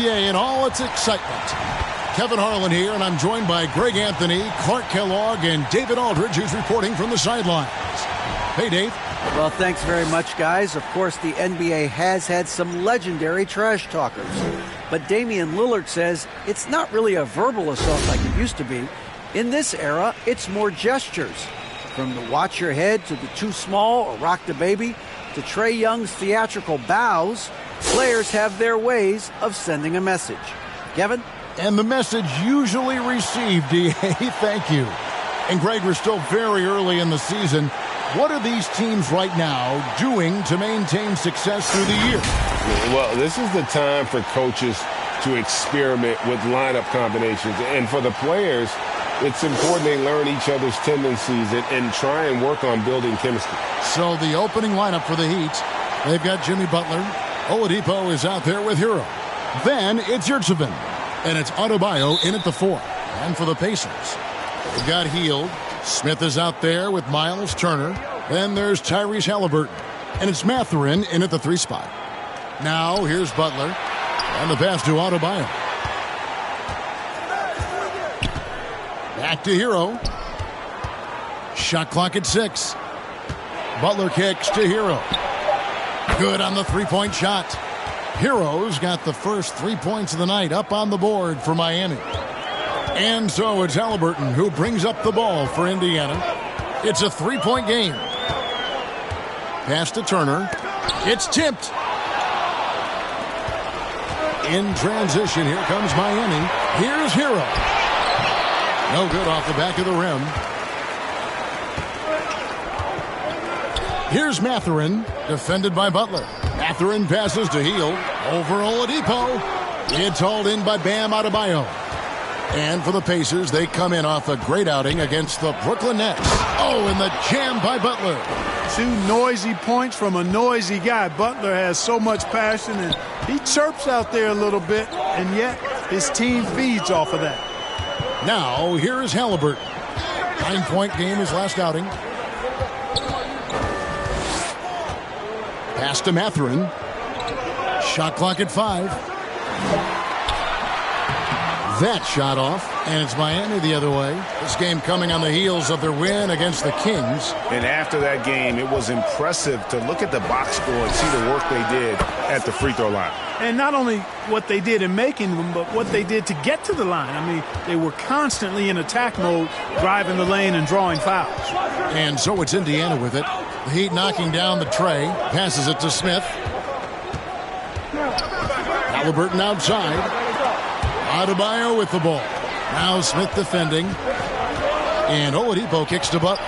NBA in all its excitement. Kevin Harlan here, and I'm joined by Greg Anthony, Clark Kellogg, and David Aldridge, who's reporting from the sidelines. Hey, Dave. Well, thanks very much, guys. Of course, the NBA has had some legendary trash talkers. But Damian Lillard says it's not really a verbal assault like it used to be. In this era, it's more gestures. From the watch your head to the too small or rock the baby to Trae Young's theatrical bows, players have their ways of sending a message. Kevin? And the message usually received, DA. Thank you. And Greg, we're still very early in the season. What are these teams right now doing to maintain success through the year? Well, this is the time for coaches to experiment with lineup combinations. And for the players, it's important they learn each other's tendencies and try and work on building chemistry. So the opening lineup for the Heat, they've got Jimmy Butler. Oladipo is out there with Hero. Then it's Yurtseven. And it's Adebayo in at the 4. And for the Pacers, they've got Hield. Smith is out there with Miles Turner. Then there's Tyrese Halliburton. And it's Mathurin in at the 3 spot. Now here's Butler. And the pass to Adebayo. Back to Hero. Shot clock at 6. Butler kicks to Hero. Good on the three-point shot. Hero's got the first 3 points of the night up on the board for Miami. And so it's Halliburton who brings up the ball for Indiana. It's a 3-point game. Pass to Turner. It's tipped. In transition, here comes Miami. Here's Hero. No good off the back of the rim. Here's Mathurin, defended by Butler. Mathurin passes to Hield. Over Oladipo. It's hauled in by Bam Adebayo. And for the Pacers, they come in off a great outing against the Brooklyn Nets. Oh, and the jam by Butler. 2 noisy points from a noisy guy. Butler has so much passion, and he chirps out there a little bit, and yet his team feeds off of that. Now, here is Halliburton. 9-point game his last outing. Pass to Mathurin. Shot clock at 5. That shot off, and it's Miami the other way. This game coming on the heels of their win against the Kings. And after that game, it was impressive to look at the box score and see the work they did at the free throw line. And not only what they did in making them, but what they did to get to the line. I mean, they were constantly in attack mode, driving the lane and drawing fouls. And so it's Indiana with it. The Heat knocking down the tray, passes it to Smith. Halliburton outside. Adebayo with the ball. Now Smith defending. And Oladipo kicks to Butler.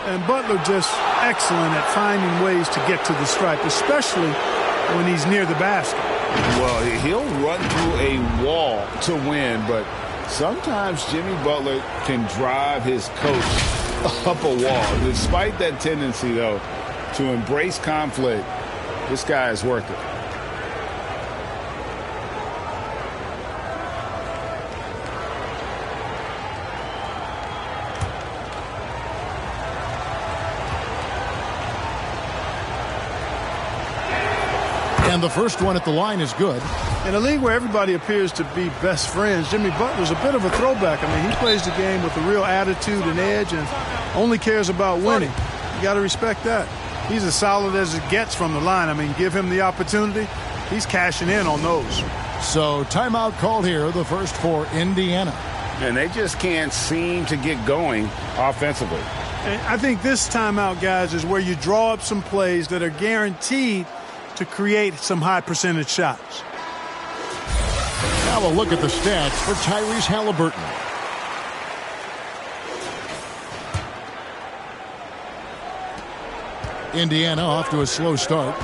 And Butler just excellent at finding ways to get to the stripe, especially when he's near the basket. Well, he'll run through a wall to win, but sometimes Jimmy Butler can drive his coach up a wall. Despite that tendency, though, to embrace conflict, this guy is worth it. And the first one at the line is good. In a league where everybody appears to be best friends, Jimmy Butler's a bit of a throwback. I mean, he plays the game with a real attitude and edge and only cares about winning. You got to respect that. He's as solid as it gets from the line. I mean, give him the opportunity. He's cashing in on those. So timeout called here, the first for Indiana. And they just can't seem to get going offensively. And I think this timeout, guys, is where you draw up some plays that are guaranteed to create some high percentage shots. Now a look at the stats for Tyrese Halliburton. Indiana off to a slow start.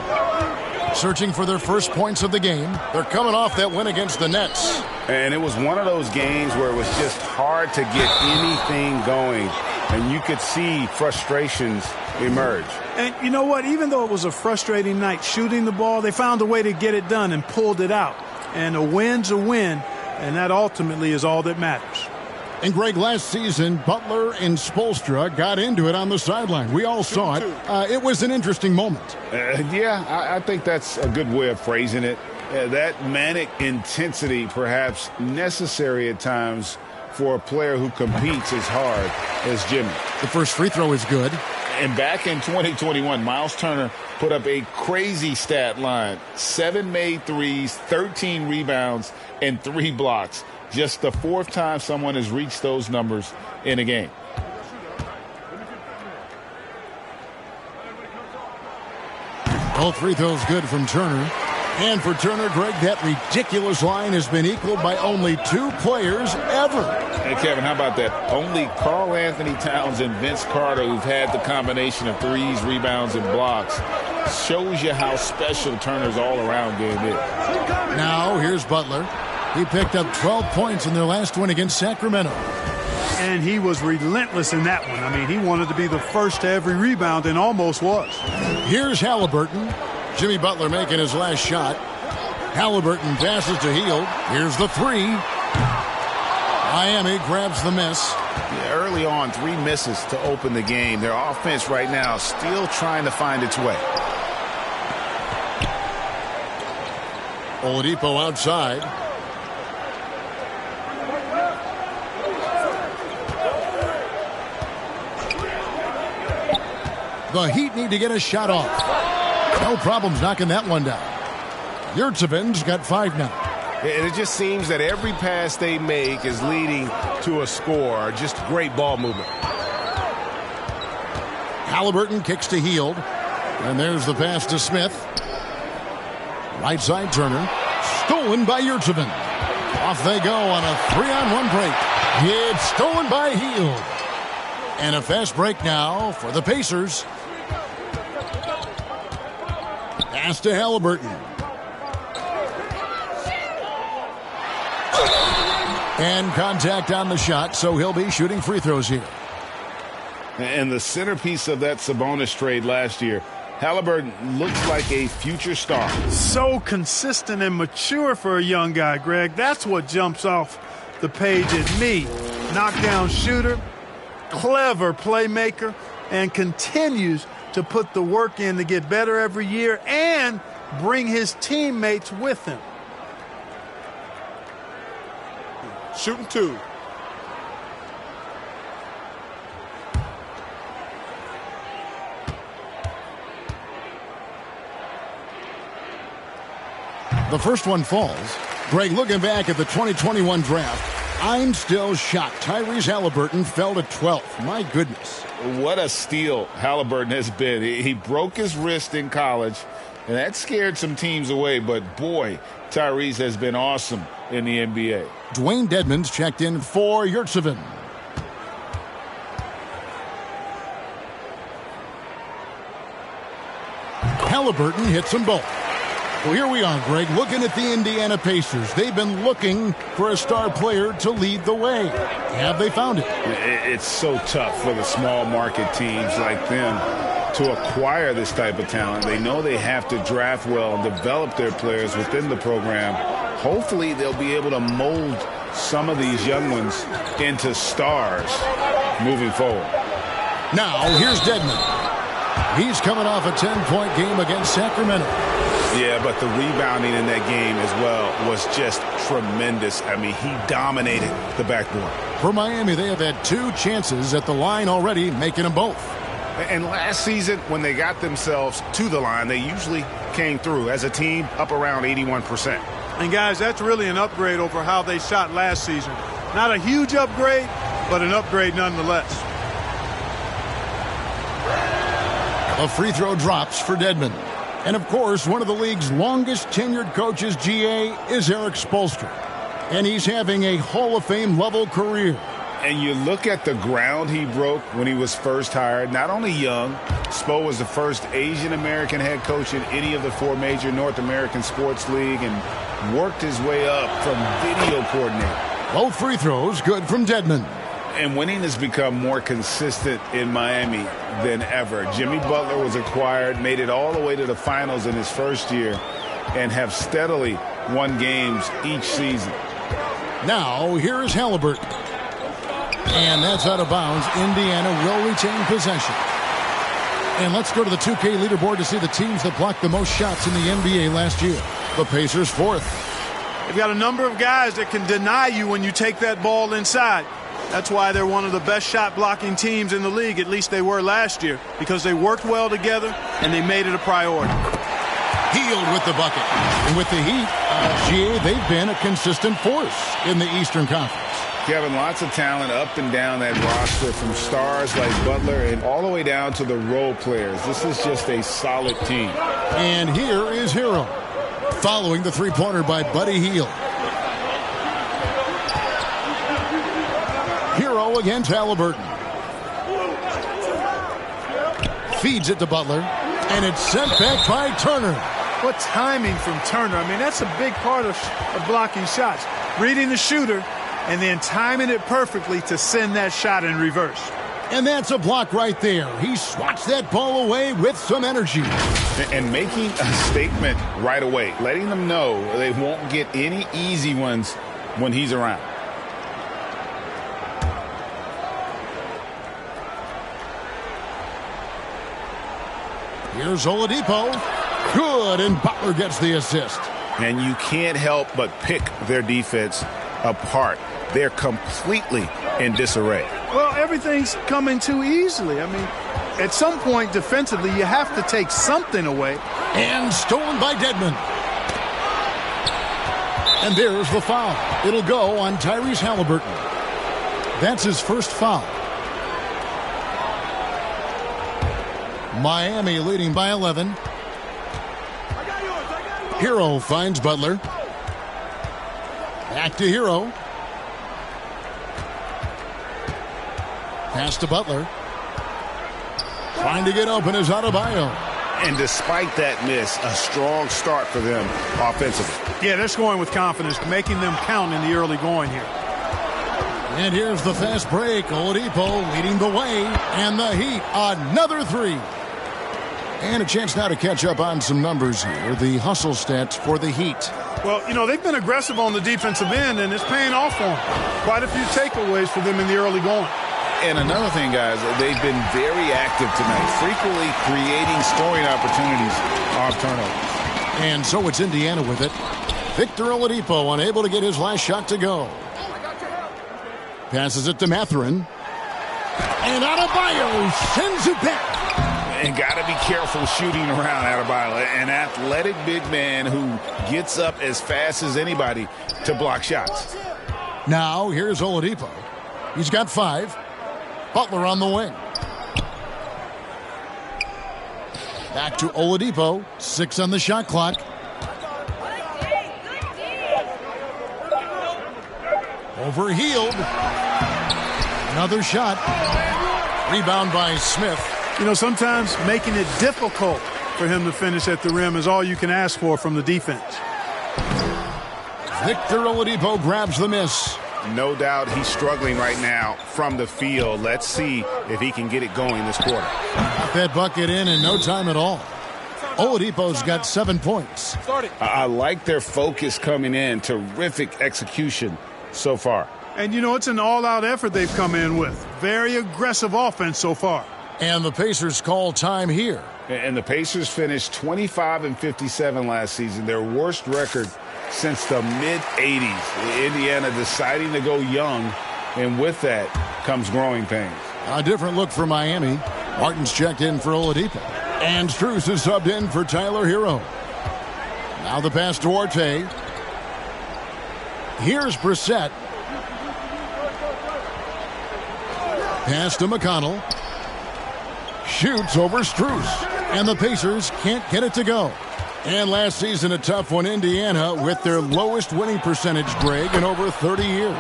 Searching for their first points of the game. They're coming off that win against the Nets. And it was one of those games where it was just hard to get anything going. And you could see frustrations emerge. And you know what? Even though it was a frustrating night shooting the ball, they found a way to get it done and pulled it out. And a win's a win, and that ultimately is all that matters. And Greg, last season, Butler and Spoelstra got into it on the sideline. We all saw it. It was an interesting moment. Yeah, I think that's a good way of phrasing it. Yeah, that manic intensity perhaps necessary at times for a player who competes as hard as Jimmy. The first free throw is good. And back in 2021, Miles Turner put up a crazy stat line. 7 made threes, 13 rebounds, and 3 blocks. Just the 4th time someone has reached those numbers in a game. All free throws good from Turner. And for Turner, Greg, that ridiculous line has been equaled by only 2 players ever. Hey, Kevin, how about that? Only Karl Anthony Towns and Vince Carter, who've had the combination of threes, rebounds, and blocks. Shows you how special Turner's all-around game is. Now, here's Butler. He picked up 12 points in their last win against Sacramento. And he was relentless in that one. I mean, he wanted to be the first to every rebound and almost was. Here's Halliburton. Jimmy Butler making his last shot. Halliburton passes to Hield. Here's the 3. Miami grabs the miss. Yeah, early on, 3 misses to open the game. Their offense right now still trying to find its way. Oladipo outside. The Heat need to get a shot off. No problems knocking that one down. Yurtseven's got 5 now. And it just seems that every pass they make is leading to a score. Just great ball movement. Halliburton kicks to Hield. And there's the pass to Smith. Right side Turner. Stolen by Yurtseven. Off they go on a 3-on-1 break. It's stolen by Hield. And a fast break now for the Pacers. Pass to Halliburton. And contact on the shot, so he'll be shooting free throws here. And the centerpiece of that Sabonis trade last year, Halliburton looks like a future star. So consistent and mature for a young guy, Greg. That's what jumps off the page at me. Knockdown shooter, clever playmaker, and continues to put the work in to get better every year and bring his teammates with him. Shooting 2. The first one falls. Greg, looking back at the 2021 draft, I'm still shocked. Tyrese Halliburton fell to 12th. My goodness. What a steal Halliburton has been. He broke his wrist in college, and that scared some teams away. But, boy, Tyrese has been awesome in the NBA. Dwayne Dedmon's checked in for Yurtseven. Halliburton hits them both. Well, here we are, Greg, looking at the Indiana Pacers. They've been looking for a star player to lead the way. Have they found it? It's so tough for the small market teams like them to acquire this type of talent. They know they have to draft well and develop their players within the program. Hopefully they'll be able to mold some of these young ones into stars moving forward. Now, here's Dedmon. He's coming off a 10-point game against Sacramento. Yeah, but the rebounding in that game as well was just tremendous. I mean, he dominated the backboard. For Miami, they have had 2 chances at the line already, making them both. And last season, when they got themselves to the line, they usually came through as a team up around 81%. And, guys, that's really an upgrade over how they shot last season. Not a huge upgrade, but an upgrade nonetheless. A free throw drops for Dedmon. And, of course, one of the league's longest tenured coaches, GA, is Eric Spoelstra. And he's having a Hall of Fame level career. And you look at the ground he broke when he was first hired. Not only young, Spo was the first Asian-American head coach in any of the 4 major North American sports league and worked his way up from video coordinator. Both free throws good from Dedmon. And winning has become more consistent in Miami than ever. Jimmy Butler was acquired, made it all the way to the finals in his first year, and have steadily won games each season. Now, here's Halliburton. And that's out of bounds. Indiana will retain possession. And let's go to the 2K leaderboard to see the teams that blocked the most shots in the NBA last year. The Pacers' fourth. They've got a number of guys that can deny you when you take that ball inside. That's why they're one of the best shot blocking teams in the league, at least they were last year, because they worked well together and they made it a priority. Hield with the bucket. And with the Heat, GA, they've been a consistent force in the Eastern Conference. Kevin, lots of talent up and down that roster, from stars like Butler and all the way down to the role players. This is just a solid team. And here is Hero, following the three-pointer by Buddy Hield. Hero against Halliburton. Feeds it to Butler, and it's sent back by Turner. What timing from Turner. I mean, that's a big part of blocking shots. Reading the shooter and then timing it perfectly to send that shot in reverse. And that's a block right there. He swats that ball away with some energy. And making a statement right away, letting them know they won't get any easy ones when he's around. Here's Oladipo. Good, and Butler gets the assist. And you can't help but pick their defense apart. They're completely in disarray. Well, everything's coming too easily. I mean, at some point defensively, you have to take something away. And stolen by Dedmon. And there's the foul. It'll go on Tyrese Halliburton. That's his first foul. Miami leading by 11. Hero finds Butler. Back to Hero. Pass to Butler. Trying to get open is Adebayo. And despite that miss, a strong start for them offensively. Yeah, they're scoring with confidence, making them count in the early going here. And here's the fast break. Oladipo leading the way. And the Heat, another three. And a chance now to catch up on some numbers here. The hustle stats for the Heat. Well, you know, they've been aggressive on the defensive end, and it's paying off for them. Quite a few takeaways for them in the early going. And another thing, guys, they've been very active tonight, frequently creating scoring opportunities off turnovers. And so it's Indiana with it. Victor Oladipo unable to get his last shot to go. Passes it to Mathurin. And Adebayo sends it back. And got to be careful shooting around Adebayo, an athletic big man who gets up as fast as anybody to block shots. Now here's Oladipo. He's got 5. Butler on the wing. Back to Oladipo. 6 on the shot clock. Over Hield. Another shot. Rebound by Smith. You know, sometimes making it difficult for him to finish at the rim is all you can ask for from the defense. Victor Oladipo grabs the miss. No doubt he's struggling right now from the field. Let's see if he can get it going this quarter. Got that bucket in no time at all. Oladipo's got 7 points. I like their focus coming in. Terrific execution so far. And, you know, it's an all-out effort they've come in with. Very aggressive offense so far. And the Pacers call time here. And the Pacers finished 25-57 last season, their worst record since the mid-'80s. Indiana deciding to go young, and with that comes growing pains. A different look for Miami. Martin's checked in for Oladipo. And Strus is subbed in for Tyler Hero. Now the pass to Duarte. Here's Brissett. Pass to McConnell. Shoots over Strus. And the Pacers can't get it to go. And last season, a tough one, Indiana, with their lowest winning percentage, Greg, in over 30 years.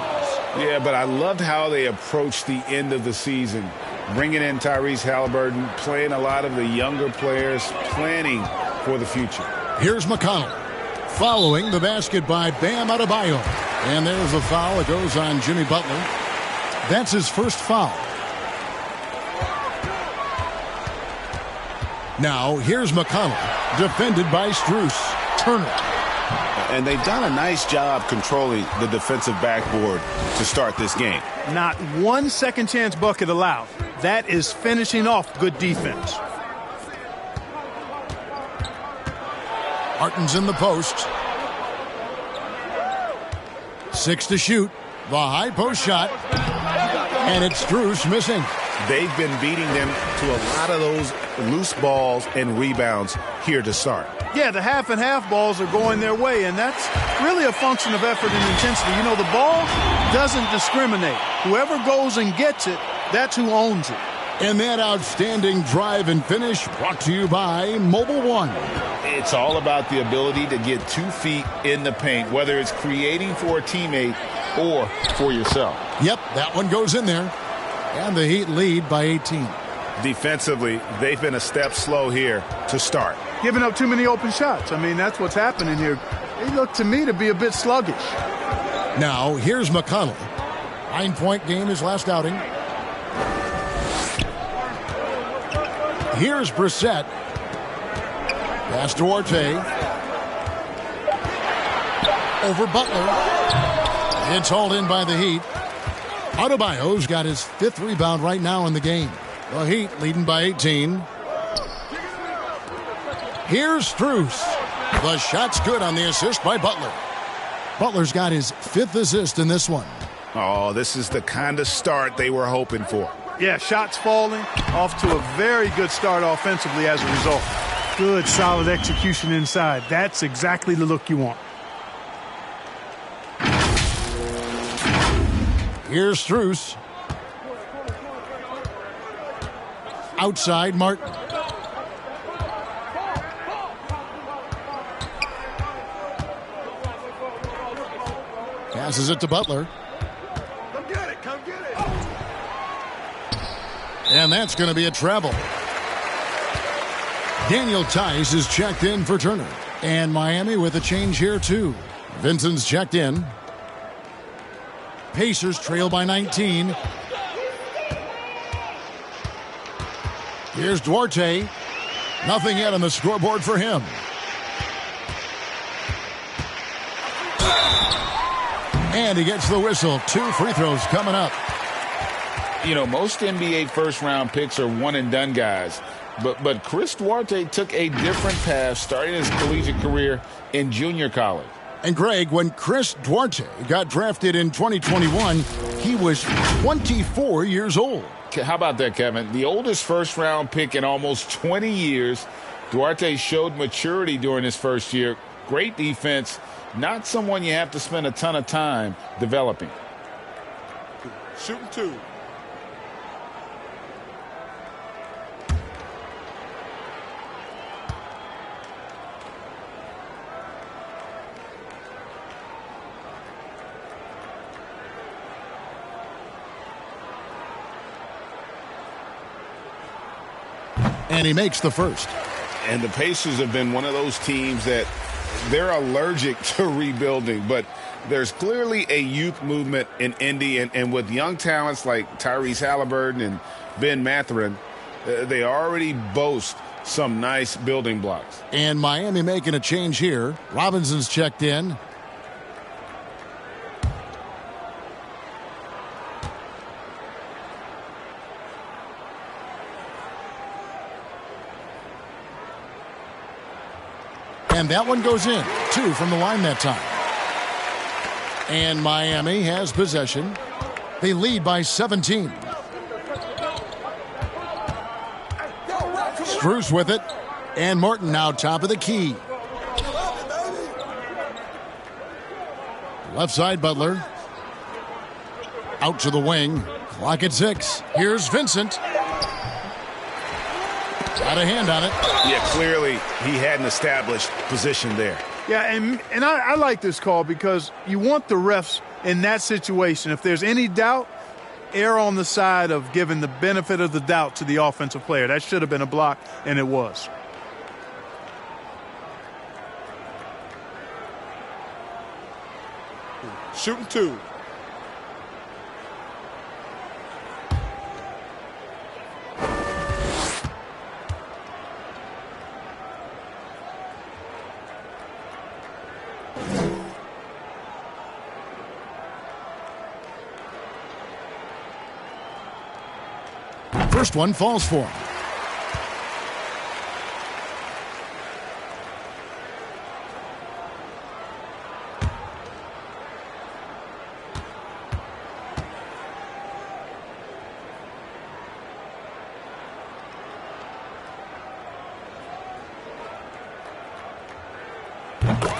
Yeah, but I loved how they approached the end of the season. Bringing in Tyrese Halliburton, playing a lot of the younger players, planning for the future. Here's McConnell. Following the basket by Bam Adebayo. And there's a foul. It goes on Jimmy Butler. That's his first foul. Now, here's McConnell, defended by Strus. Turner. And they've done a nice job controlling the defensive backboard to start this game. Not one second chance bucket allowed. That is finishing off good defense. Martin's in the post. 6 to shoot. The high post shot. And it's Strus missing. They've been beating them to a lot of those loose balls and rebounds here to start. Yeah, the half and half balls are going their way, and that's really a function of effort and intensity. You know, the ball doesn't discriminate. Whoever goes and gets it, that's who owns it. And that outstanding drive and finish brought to you by Mobile One. It's all about the ability to get 2 feet in the paint, whether it's creating for a teammate or for yourself. Yep, that one goes in there. And the Heat lead by 18. Defensively, they've been a step slow here to start. Giving up too many open shots. I mean, that's what's happening here. They look to me to be a bit sluggish. Now, here's McConnell. 9-point game his last outing. Here's Brissett. Pass to Duarte. Over Butler. It's hauled in by the Heat. Adebayo's got his 5th rebound right now in the game. The Heat leading by 18. Here's Strus. The shot's good on the assist by Butler. Butler's got his 5th assist in this one. Oh, this is the kind of start they were hoping for. Yeah, shots falling, off to a very good start offensively as a result. Good, solid execution inside. That's exactly the look you want. Here's Strus. Outside, Martin. Passes it to Butler. Come get it, come get it. And that's going to be a travel. Daniel Tice is checked in for Turner. And Miami with a change here, too. Vincent's checked in. Pacers trail by 19. Here's Duarte. Nothing yet on the scoreboard for him. And he gets the whistle. 2 free throws coming up. You know, most NBA first-round picks are one-and-done guys. But Chris Duarte took a different path starting his collegiate career in junior college. And Greg, when Chris Duarte got drafted in 2021, he was 24 years old. How about that, Kevin? The oldest first-round pick in almost 20 years. Duarte showed maturity during his first year. Great defense. Not someone you have to spend a ton of time developing. Shooting 2. And he makes the first. And the Pacers have been one of those teams that they're allergic to rebuilding, but there's clearly a youth movement in Indy, and with young talents like Tyrese Halliburton and Ben Mathurin, they already boast some nice building blocks. And Miami making a change here. Robinson's checked in. And that one goes in. 2 from the line that time. And Miami has possession. They lead by 17. Strus with it. And Morton now top of the key. Left side, Butler. Out to the wing. Clock at 6. Here's Vincent. Got a hand on it. Yeah, clearly he hadn't established position there. Yeah, and I like this call because you want the refs in that situation. If there's any doubt, err on the side of giving the benefit of the doubt to the offensive player. That should have been a block, and it was. Shooting 2. First one falls for him.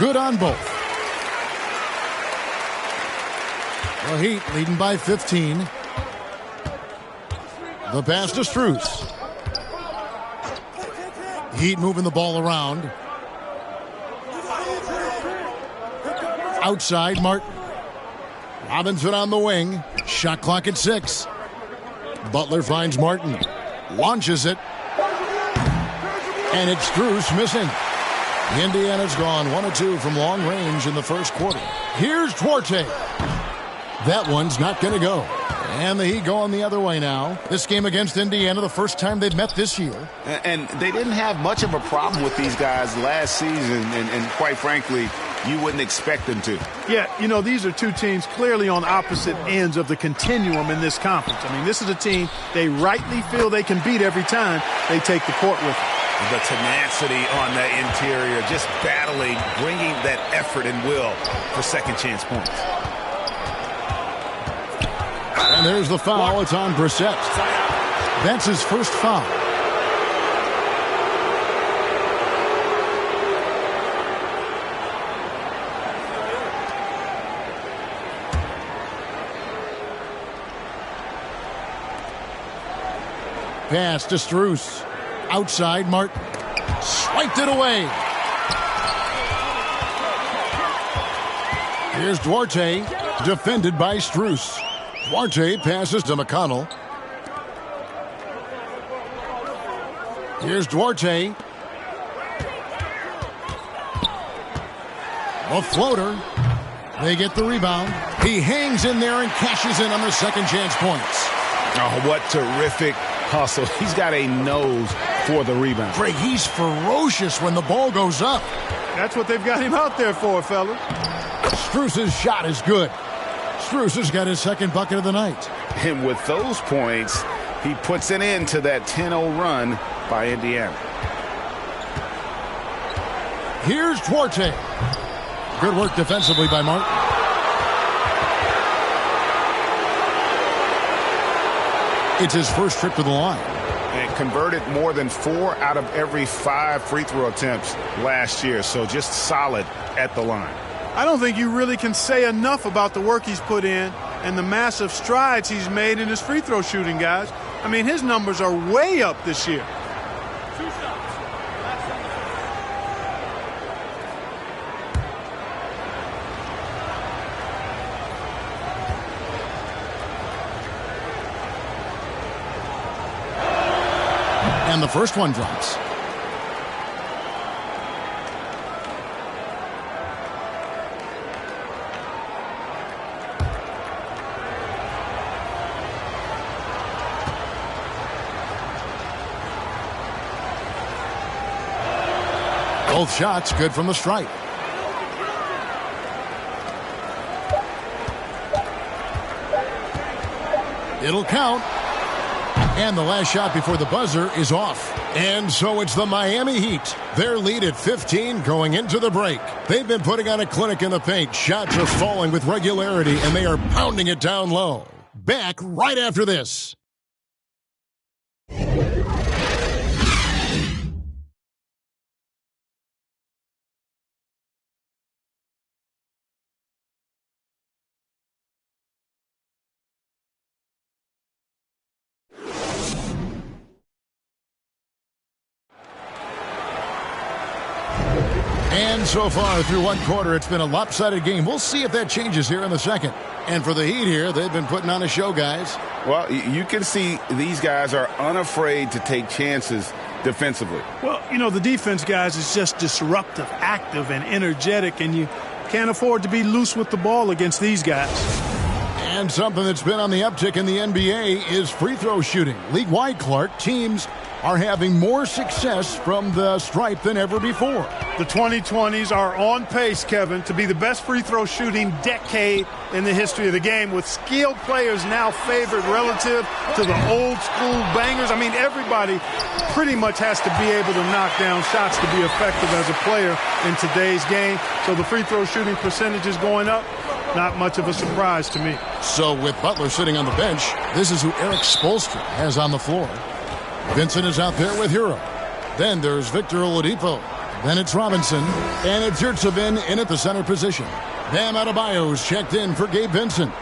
Good on both. The Heat leading by 15. The pass to Strus. Heat moving the ball around. Outside, Martin. Robinson on the wing. Shot clock at 6. Butler finds Martin. Launches it. And it's Strus missing. Indiana's gone 1 of 2 from long range in the first quarter. Here's Duarte. That one's not going to go. And the Heat going the other way now. This game against Indiana, the first time they've met this year. And they didn't have much of a problem with these guys last season, and quite frankly, you wouldn't expect them to. Yeah, you know, these are two teams clearly on opposite ends of the continuum in this conference. I mean, this is a team they rightly feel they can beat every time they take the court with them. The tenacity on the interior, just battling, bringing that effort and will for second chance points. And there's the foul. It's on Brissett. That's his first foul. Pass to Strus. Outside, Martin. Swiped it away. Here's Duarte. Defended by Strus. Duarte passes to McConnell. Here's Duarte. A floater. They get the rebound. He hangs in there and cashes in on the second chance points. Oh, what terrific hustle. He's got a nose for the rebound. Greg, he's ferocious when the ball goes up. That's what they've got him out there for, fellas. Strus's shot is good. Strus has got his second bucket of the night. And with those points, he puts an end to that 10-0 run by Indiana. Here's Duarte. Good work defensively by Martin. It's his first trip to the line. And converted more than 4 out of every 5 free throw attempts last year. So just solid at the line. I don't think you really can say enough about the work he's put in and the massive strides he's made in his free throw shooting, guys. I mean, his numbers are way up this year. And the first one drops. Both shots good from the stripe. It'll count. And the last shot before the buzzer is off. And so it's the Miami Heat. Their lead at 15 going into the break. They've been putting on a clinic in the paint. Shots are falling with regularity, and they are pounding it down low. Back right after this. And so far through one quarter, it's been a lopsided game. We'll see if that changes here in the second. And for the Heat here, they've been putting on a show, guys. Well, you can see these guys are unafraid to take chances defensively. Well, you know, the defense, guys, is just disruptive, active, and energetic, and you can't afford to be loose with the ball against these guys. And something that's been on the uptick in the NBA is free throw shooting. League-wide, Clark, teams are having more success from the stripe than ever before. The 2020s are on pace, Kevin, to be the best free throw shooting decade in the history of the game, with skilled players now favored relative to the old school bangers. I mean, everybody pretty much has to be able to knock down shots to be effective as a player in today's game. So the free throw shooting percentage is going up. Not much of a surprise to me. So with Butler sitting on the bench, this is who Eric Spoelstra has on the floor. Vincent is out there with Hero. Then there's Victor Oladipo. Then it's Robinson, and it's Yurtseven in at the center position. Bam Adebayo's checked in for Gabe Vincent.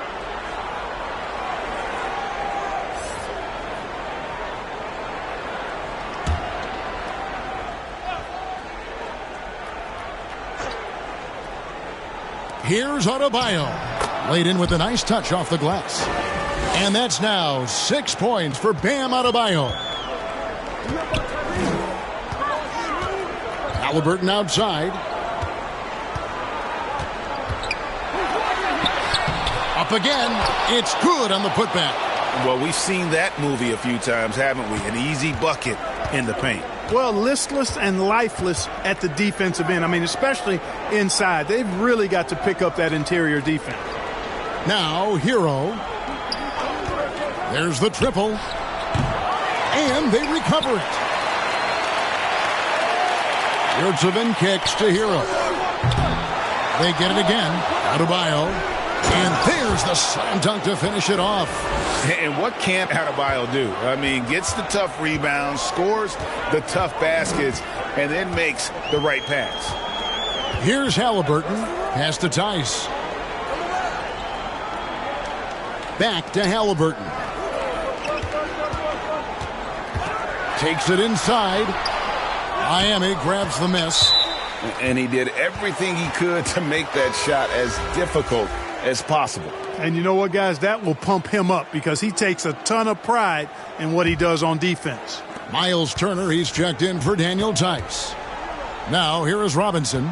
Here's Adebayo. Laid in with a nice touch off the glass. And that's now 6 points for Bam Adebayo. Halliburton outside. Up again. It's good on the putback. Well, we've seen that movie a few times, haven't we? An easy bucket in the paint. Well, listless and lifeless at the defensive end. I mean, especially inside. They've really got to pick up that interior defense. Now, Hero. There's the triple. And they recover it. Yurtseven kicks to Hero. They get it again. Adebayo. And there's the slam dunk to finish it off. And what can't Adebayo do? I mean, gets the tough rebounds, scores the tough baskets, and then makes the right pass. Here's Halliburton. Pass to Tice. Back to Halliburton. Takes it inside. Miami grabs the miss. And he did everything he could to make that shot as difficult as possible. And you know what, guys? That will pump him up because he takes a ton of pride in what he does on defense. Miles Turner, he's checked in for Daniel Tice. Now, here is Robinson.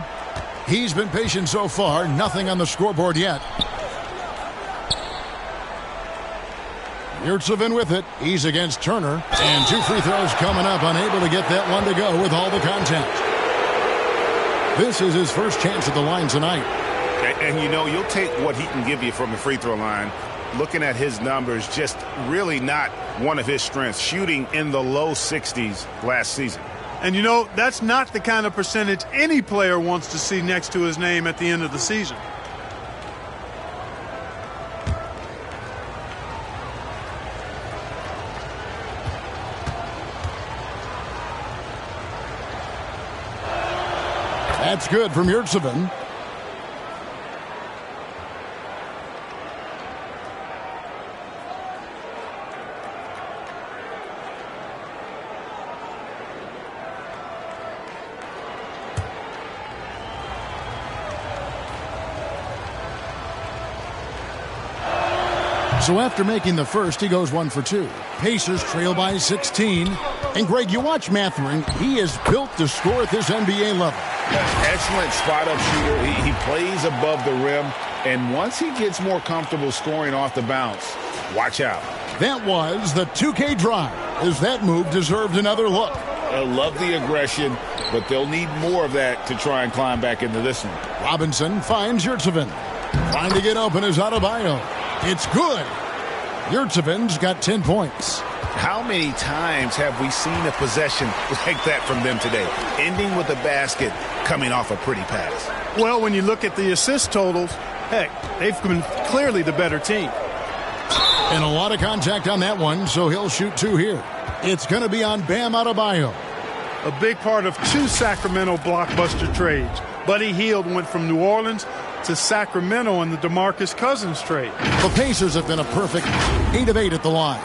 He's been patient so far. Nothing on the scoreboard yet. Yurtseven with it. He's against Turner. And 2 free throws coming up. Unable to get that one to go with all the contact. This is his first chance at the line tonight. And, you know, you'll take what he can give you from the free throw line. Looking at his numbers, just really not one of his strengths. Shooting in the low 60s last season. And, you know, that's not the kind of percentage any player wants to see next to his name at the end of the season. That's good from Yurtseven. So after making the first, he goes 1 for 2. Pacers trail by 16. And, Greg, you watch Mathurin. He is built to score at this NBA level. Excellent spot-up shooter. He plays above the rim. And once he gets more comfortable scoring off the bounce, watch out. That was the 2K drive, as that move deserved another look. I love the aggression, but they'll need more of that to try and climb back into this one. Robinson finds Yurtseven. Trying to get open is Adebayo. It's good. Yurtseven's got 10 points. How many times have we seen a possession like that from them today? Ending with a basket, coming off a pretty pass. Well, when you look at the assist totals, heck, they've been clearly the better team. And a lot of contact on that one, so he'll shoot 2 here. It's going to be on Bam Adebayo. A big part of 2 Sacramento blockbuster trades. Buddy Hield went from New Orleans to Sacramento in the DeMarcus Cousins trade. The Pacers have been a perfect 8 of 8 at the line.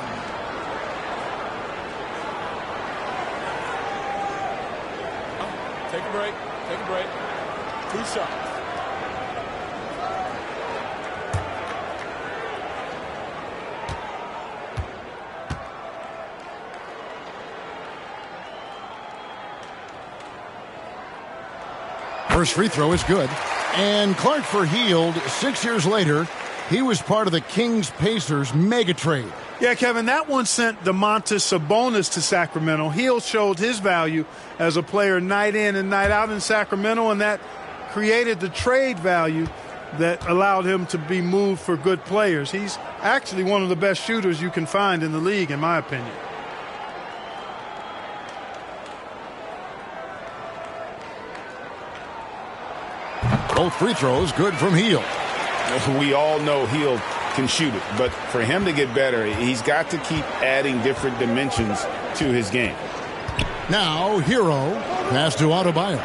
Take a break. Take a break. 2 shots. First free throw is good. And Clark for Hield, 6 years later, he was part of the Kings-Pacers mega trade. Yeah, Kevin, that one sent Domantas Sabonis to Sacramento. Hield showed his value as a player night in and night out in Sacramento, and that created the trade value that allowed him to be moved for good players. He's actually one of the best shooters you can find in the league, in my opinion. Both free throws good from Hield. We all know Hield can shoot it, but for him to get better, he's got to keep adding different dimensions to his game. Now, Hero. Pass to Adebayo.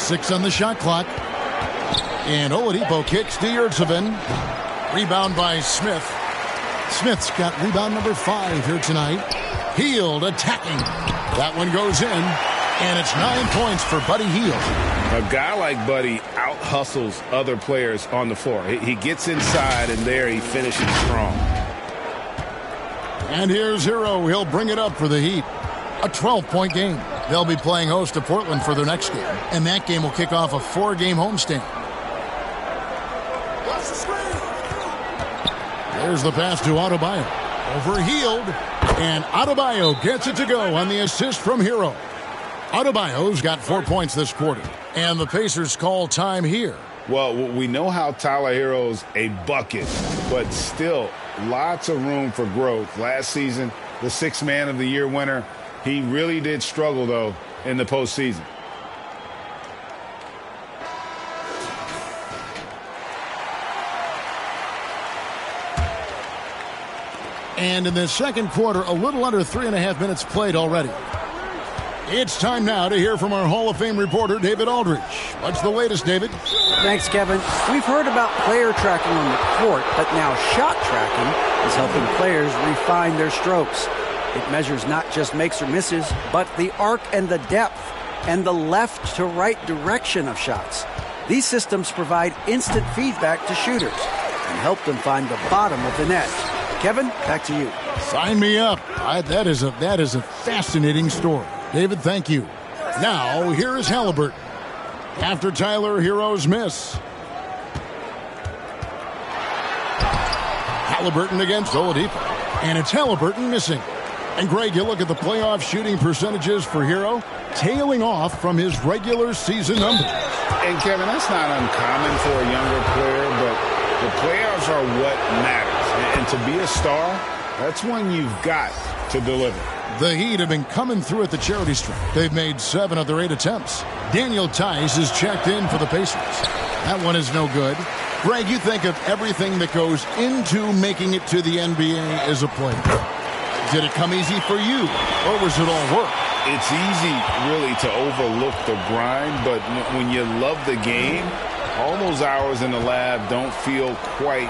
6 on the shot clock. And Oladipo kicks to Yurtseven. Rebound by Smith. Smith's got rebound number 5 here tonight. Hield attacking. That one goes in. And it's 9 points for Buddy Hield. A guy like Buddy out-hustles other players on the floor. He gets inside, and there he finishes strong. And here's Hero. He'll bring it up for the Heat. A 12-point game. They'll be playing host to Portland for their next game. And that game will kick off a 4-game homestand. There's the pass to Adebayo. Over Hield. And Adebayo gets it to go on the assist from Hero. Adebayo's got 4 points this quarter. And the Pacers call time here. Well, we know how Tyler Hero's a bucket, but still lots of room for growth. Last season, the 6th Man of the Year winner, he really did struggle, though, in the postseason. And in the second quarter, a little under 3.5 minutes played already. It's time now to hear from our Hall of Fame reporter, David Aldridge. What's the latest, David? Thanks, Kevin. We've heard about player tracking on the court, but now shot tracking is helping players refine their strokes. It measures not just makes or misses, but the arc and the depth and the left to right direction of shots. These systems provide instant feedback to shooters and help them find the bottom of the net. Kevin, back to you. Sign me up. That is a fascinating story. David, thank you. Now, here is Halliburton. After Tyler Hero's miss. Halliburton against Oladipo. And it's Halliburton missing. And Greg, you look at the playoff shooting percentages for Hero, tailing off from his regular season numbers. And Kevin, that's not uncommon for a younger player, but the playoffs are what matters. And to be a star, that's when you've got to deliver. The Heat have been coming through at the charity stripe. They've made 7 of their 8 attempts. Daniel Tice is checked in for the Pacers. That one is no good. Greg, you think of everything that goes into making it to the NBA as a player. Did it come easy for you, or was it all work? It's easy, really, to overlook the grind, but when you love the game, all those hours in the lab don't feel quite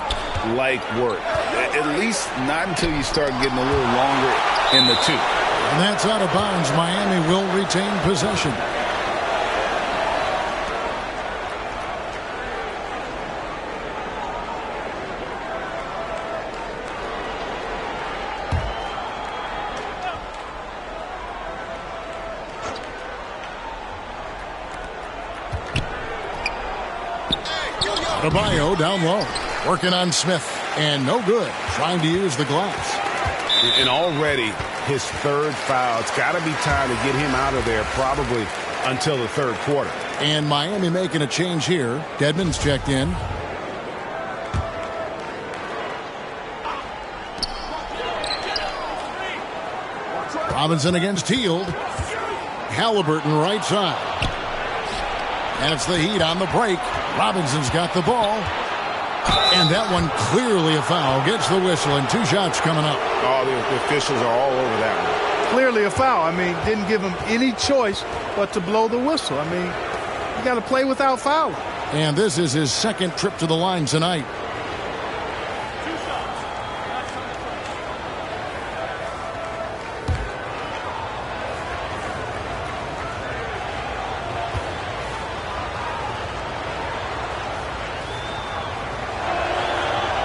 like work. At least not until you start getting a little longer in the tooth. And that's out of bounds. Miami will retain possession. Adebayo down low. Working on Smith. And no good. Trying to use the glass. And already his 3rd foul. It's got to be time to get him out of there probably until the 3rd quarter. And Miami making a change here. Dedmon's checked in. Robinson against Hield. Halliburton right side. And it's the Heat on the break. Robinson's got the ball. And that one clearly a foul. Gets the whistle and 2 shots coming up. Oh, the officials are all over that one. Clearly a foul. I mean, didn't give him any choice but to blow the whistle. I mean, you got to play without fouling. And this is his 2nd trip to the line tonight.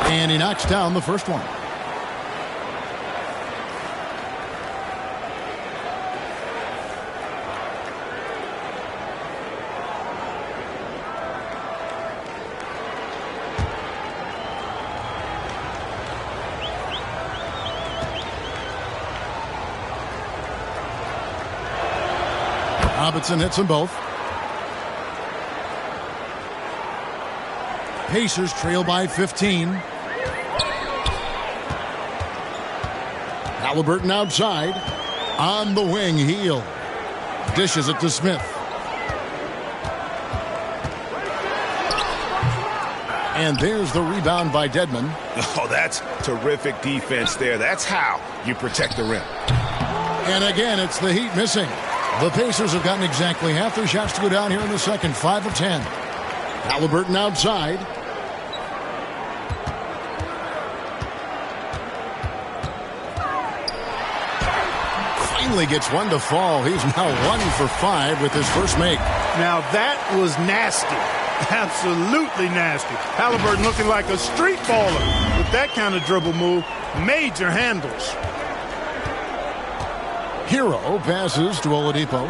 And he knocks down the first one. Robinson hits them both. Pacers trail by 15. Halliburton outside. On the wing, Hield. Dishes it to Smith. And there's the rebound by Dedmon. Oh, that's terrific defense there. That's how you protect the rim. And again, it's the Heat missing. The Pacers have gotten exactly half their shots to go down here in the second, 5 of 10. Halliburton outside. Finally gets one to fall. He's now 1 for 5 with his first make. Now that was nasty. Absolutely nasty. Halliburton looking like a street baller with that kind of dribble move. Major handles. Hero passes to Oladipo.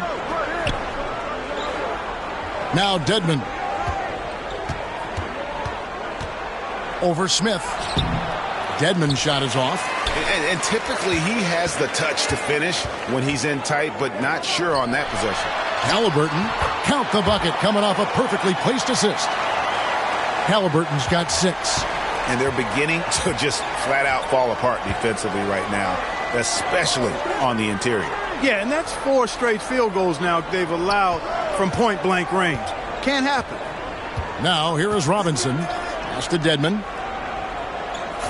Now Dedmon. Over Smith. Dedmon's shot is off. And typically he has the touch to finish when he's in tight, but not sure on that possession. Halliburton, count the bucket, coming off a perfectly placed assist. Halliburton's got 6. And they're beginning to just flat out fall apart defensively right now, especially on the interior. Yeah, and that's 4 straight field goals now they've allowed from point-blank range. Can't happen. Now here is Robinson. Pass to Dedmon.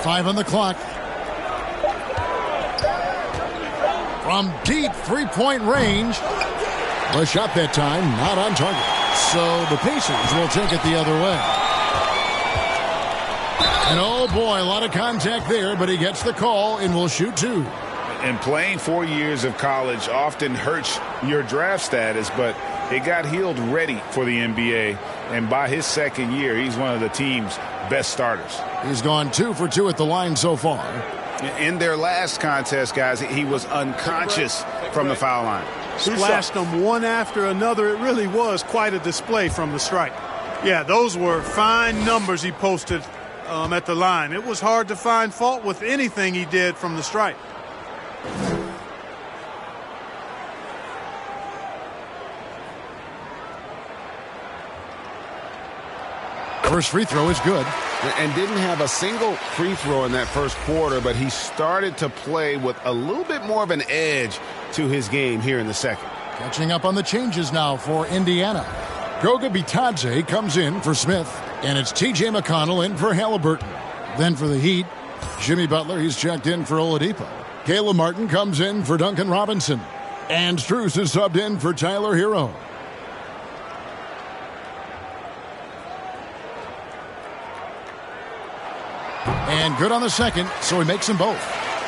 5 on the clock. From deep three-point range. The shot that time not on target. So the Pacers will take it the other way. And oh boy, a lot of contact there, but he gets the call and will shoot 2. And playing 4 years of college often hurts your draft status, but it got healed ready for the NBA. And by his second year, he's one of the team's best starters. He's gone 2 for 2 at the line so far. In their last contest, guys, he was unconscious from the foul line. Splashed them one after another. It really was quite a display from the stripe. Yeah, those were fine numbers he posted at the line. It was hard to find fault with anything he did from the stripe. First free throw is good. And didn't have a single free throw in that first quarter, but he started to play with a little bit more of an edge to his game here in the second. Catching up on the changes now for Indiana. Goga Bitadze comes in for Smith, and it's T.J. McConnell in for Halliburton. Then for the Heat, Jimmy Butler, he's checked in for Oladipo. Caleb Martin comes in for Duncan Robinson. And Strus is subbed in for Tyler Hero. And good on the second, so he makes them both.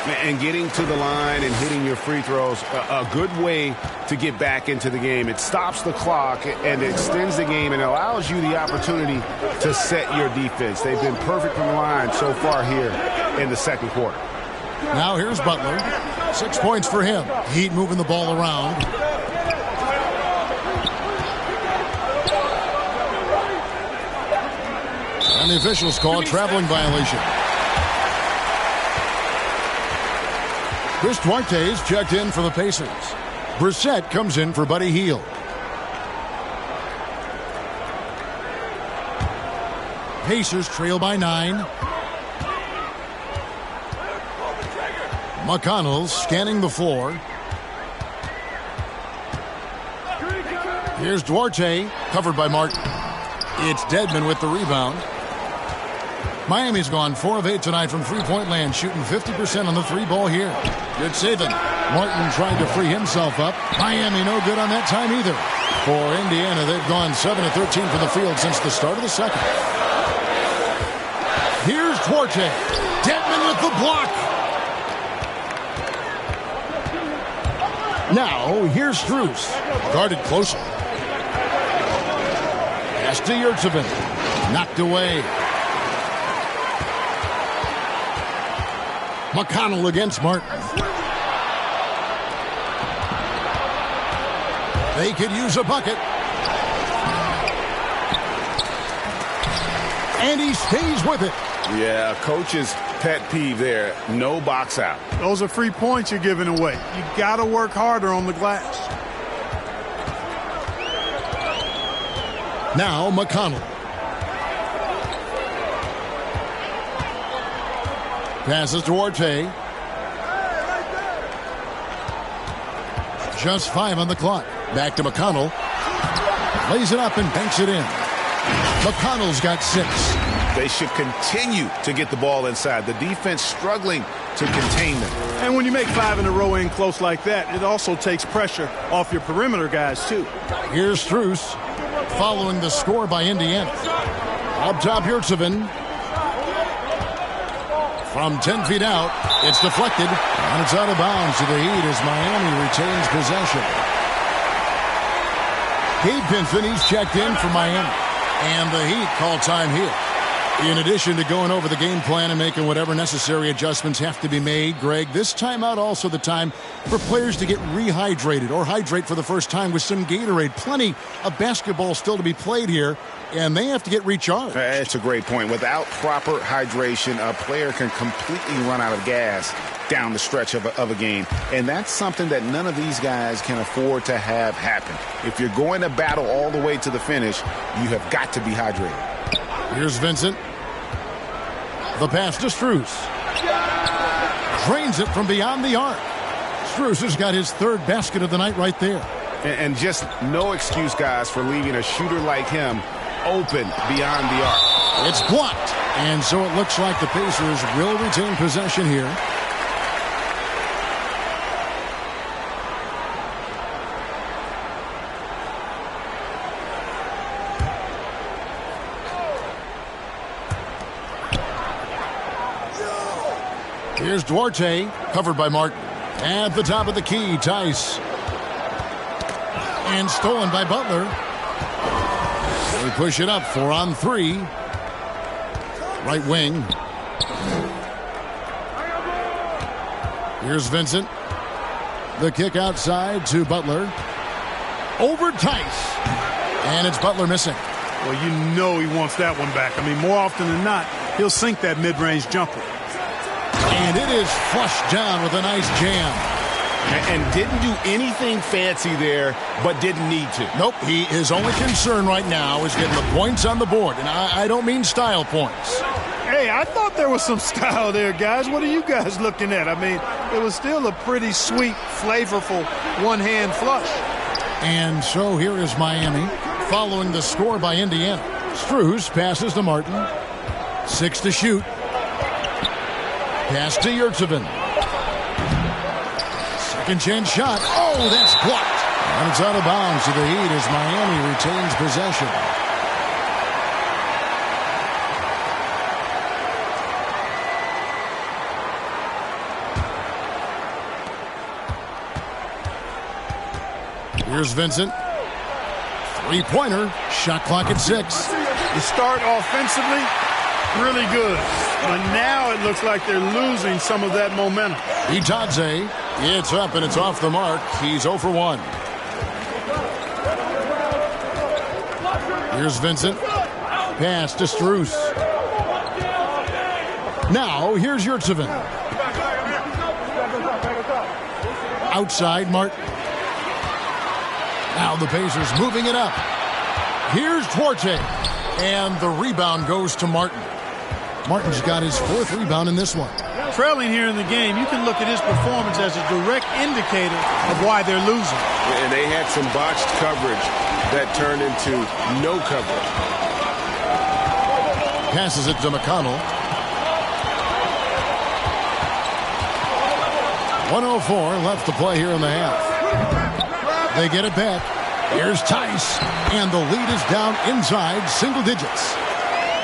And getting to the line and hitting your free throws, a good way to get back into the game. It stops the clock and extends the game and allows you the opportunity to set your defense. They've been perfect from the line so far here in the second quarter. Now here's Butler. 6 points for him. Heat moving the ball around. And the officials call a traveling violation. Chris Duarte is checked in for the Pacers. Brissett comes in for Buddy Hield. Pacers trail by 9. McConnell scanning the floor. Here's Duarte, covered by Martin. It's Dedmon with the rebound. Miami's gone 4 of 8 tonight from three-point land, shooting 50% on the 3-ball here. Good saving. Martin trying to free himself up. Miami no good on that time either. For Indiana, they've gone 7 of 13 from the field since the start of the second. Here's Duarte. Dedmon with the block. Now, here's Strus. Guarded closer. Pass to Yurtseven. Knocked away. McConnell against Martin. They could use a bucket. And he stays with it. Yeah, coach's pet peeve there. No box out. Those are free points you're giving away. You got to work harder on the glass. Now McConnell. Passes to Duarte. Just 5 on the clock. Back to McConnell. Lays it up and banks it in. McConnell's got 6. They should continue to get the ball inside. The defense struggling to contain them. And when you make 5 in a row in close like that, it also takes pressure off your perimeter guys, too. Here's Strus following the score by Indiana. Up top, Yurtseven. From 10 feet out, it's deflected, and it's out of bounds to the Heat as Miami retains possession. Gabe Vincent, he's checked in for Miami, and the Heat call time here. In addition to going over the game plan and making whatever necessary adjustments have to be made, Greg, this timeout also the time for players to get rehydrated or hydrate for the first time with some Gatorade. Plenty of basketball still to be played here, and they have to get recharged. That's a great point. Without proper hydration, a player can completely run out of gas down the stretch of a game. And that's something that none of these guys can afford to have happen. If you're going to battle all the way to the finish, you have got to be hydrated. Here's Vincent. The pass to Strus. Drains it from beyond the arc. Strus has got his 3rd basket of the night right there. And just no excuse, guys, for leaving a shooter like him open beyond the arc. It's blocked. And so it looks like the Pacers will retain possession here. Here's Duarte, covered by Martin. At the top of the key, Tice. And stolen by Butler. They push it up, 4 on 3. Right wing. Here's Vincent. The kick outside to Butler. Over Tice. And it's Butler missing. Well, you know he wants that one back. I mean, more often than not, he'll sink that mid-range jumper. And it is flushed down with a nice jam. And didn't do anything fancy there, but didn't need to. Nope, his only concern right now is getting the points on the board. And I don't mean style points. Hey, I thought there was some style there, guys. What are you guys looking at? I mean, it was still a pretty sweet, flavorful one-hand flush. And so here is Miami following the score by Indiana. Strus passes to Martin. 6 to shoot. Pass to Yurtseven. Second chance shot. Oh, that's blocked. And it's out of bounds to the Heat as Miami retains possession. Here's Vincent. 3-pointer. Shot clock at 6. The start offensively, really good. But now it looks like they're losing some of that momentum. Itadze, it's up and it's off the mark. He's 0 for 1. Here's Vincent. Pass to Strus. Now, here's Yurtseven. Outside, Martin. Now the Pacers moving it up. Here's Duarte. And the rebound goes to Martin. Martin's got his 4th rebound in this one. Trailing here in the game, you can look at his performance as a direct indicator of why they're losing. And they had some botched coverage that turned into no coverage. Passes it to McConnell. 1:04 left to play here in the half. They get it back. Here's Tice. And the lead is down inside single digits.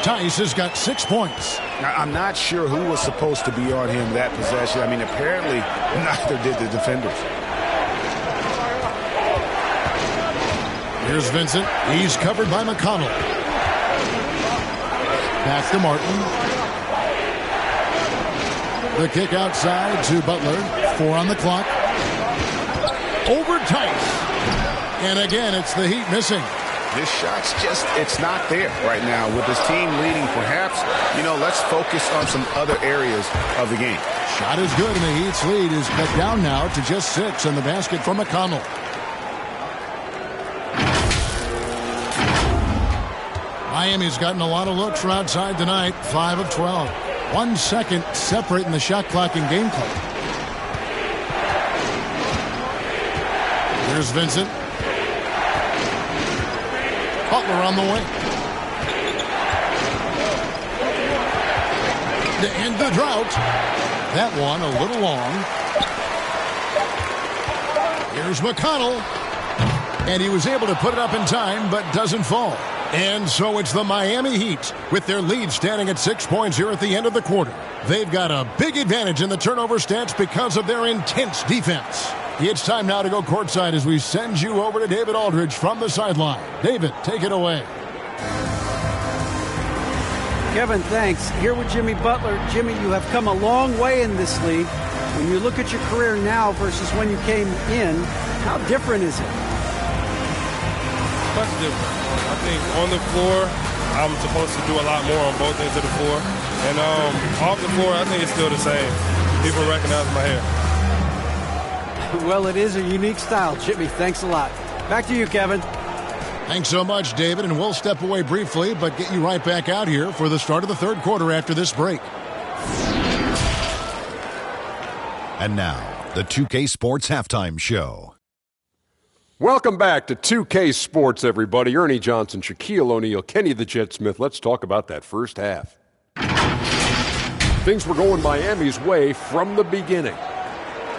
Tice has got 6 points. Now, I'm not sure who was supposed to be on him that possession. I mean, apparently neither did the defenders. Here's Vincent. He's covered by McConnell. Pass to Martin. The kick outside to Butler. 4 on the clock. Over Tice. And again, it's the Heat missing. This shot's just, it's not there right now. With his team leading, perhaps, let's focus on some other areas of the game. Shot is good, and the Heat's lead is cut down now to just 6 in the basket from McConnell. Miami's gotten a lot of looks from outside tonight. 5 of 12. 1 second separating the shot clock and game clock. Here's Vincent. Butler on the wing. To end the drought. That one a little long. Here's McConnell. And he was able to put it up in time, but doesn't fall. And so it's the Miami Heat with their lead standing at 6 points here at the end of the quarter. They've got a big advantage in the turnover stats because of their intense defense. It's time now to go courtside as we send you over to David Aldridge from the sideline. David, take it away. Kevin, thanks. Here with Jimmy Butler. Jimmy, you have come a long way in this league. When you look at your career now versus when you came in, how different is it? Much different. I think on the floor, I'm supposed to do a lot more on both ends of the floor. And off the floor, I think it's still the same. People recognize my hair. Well, it is a unique style, Jimmy. Thanks a lot. Back to you, Kevin. Thanks so much, David, and we'll step away briefly, but get you right back out here for the start of the third quarter after this break. And now, the 2K Sports Halftime Show. Welcome back to 2K Sports, everybody. Ernie Johnson, Shaquille O'Neal, Kenny the Jet Smith. Let's talk about that first half. Things were going Miami's way from the beginning,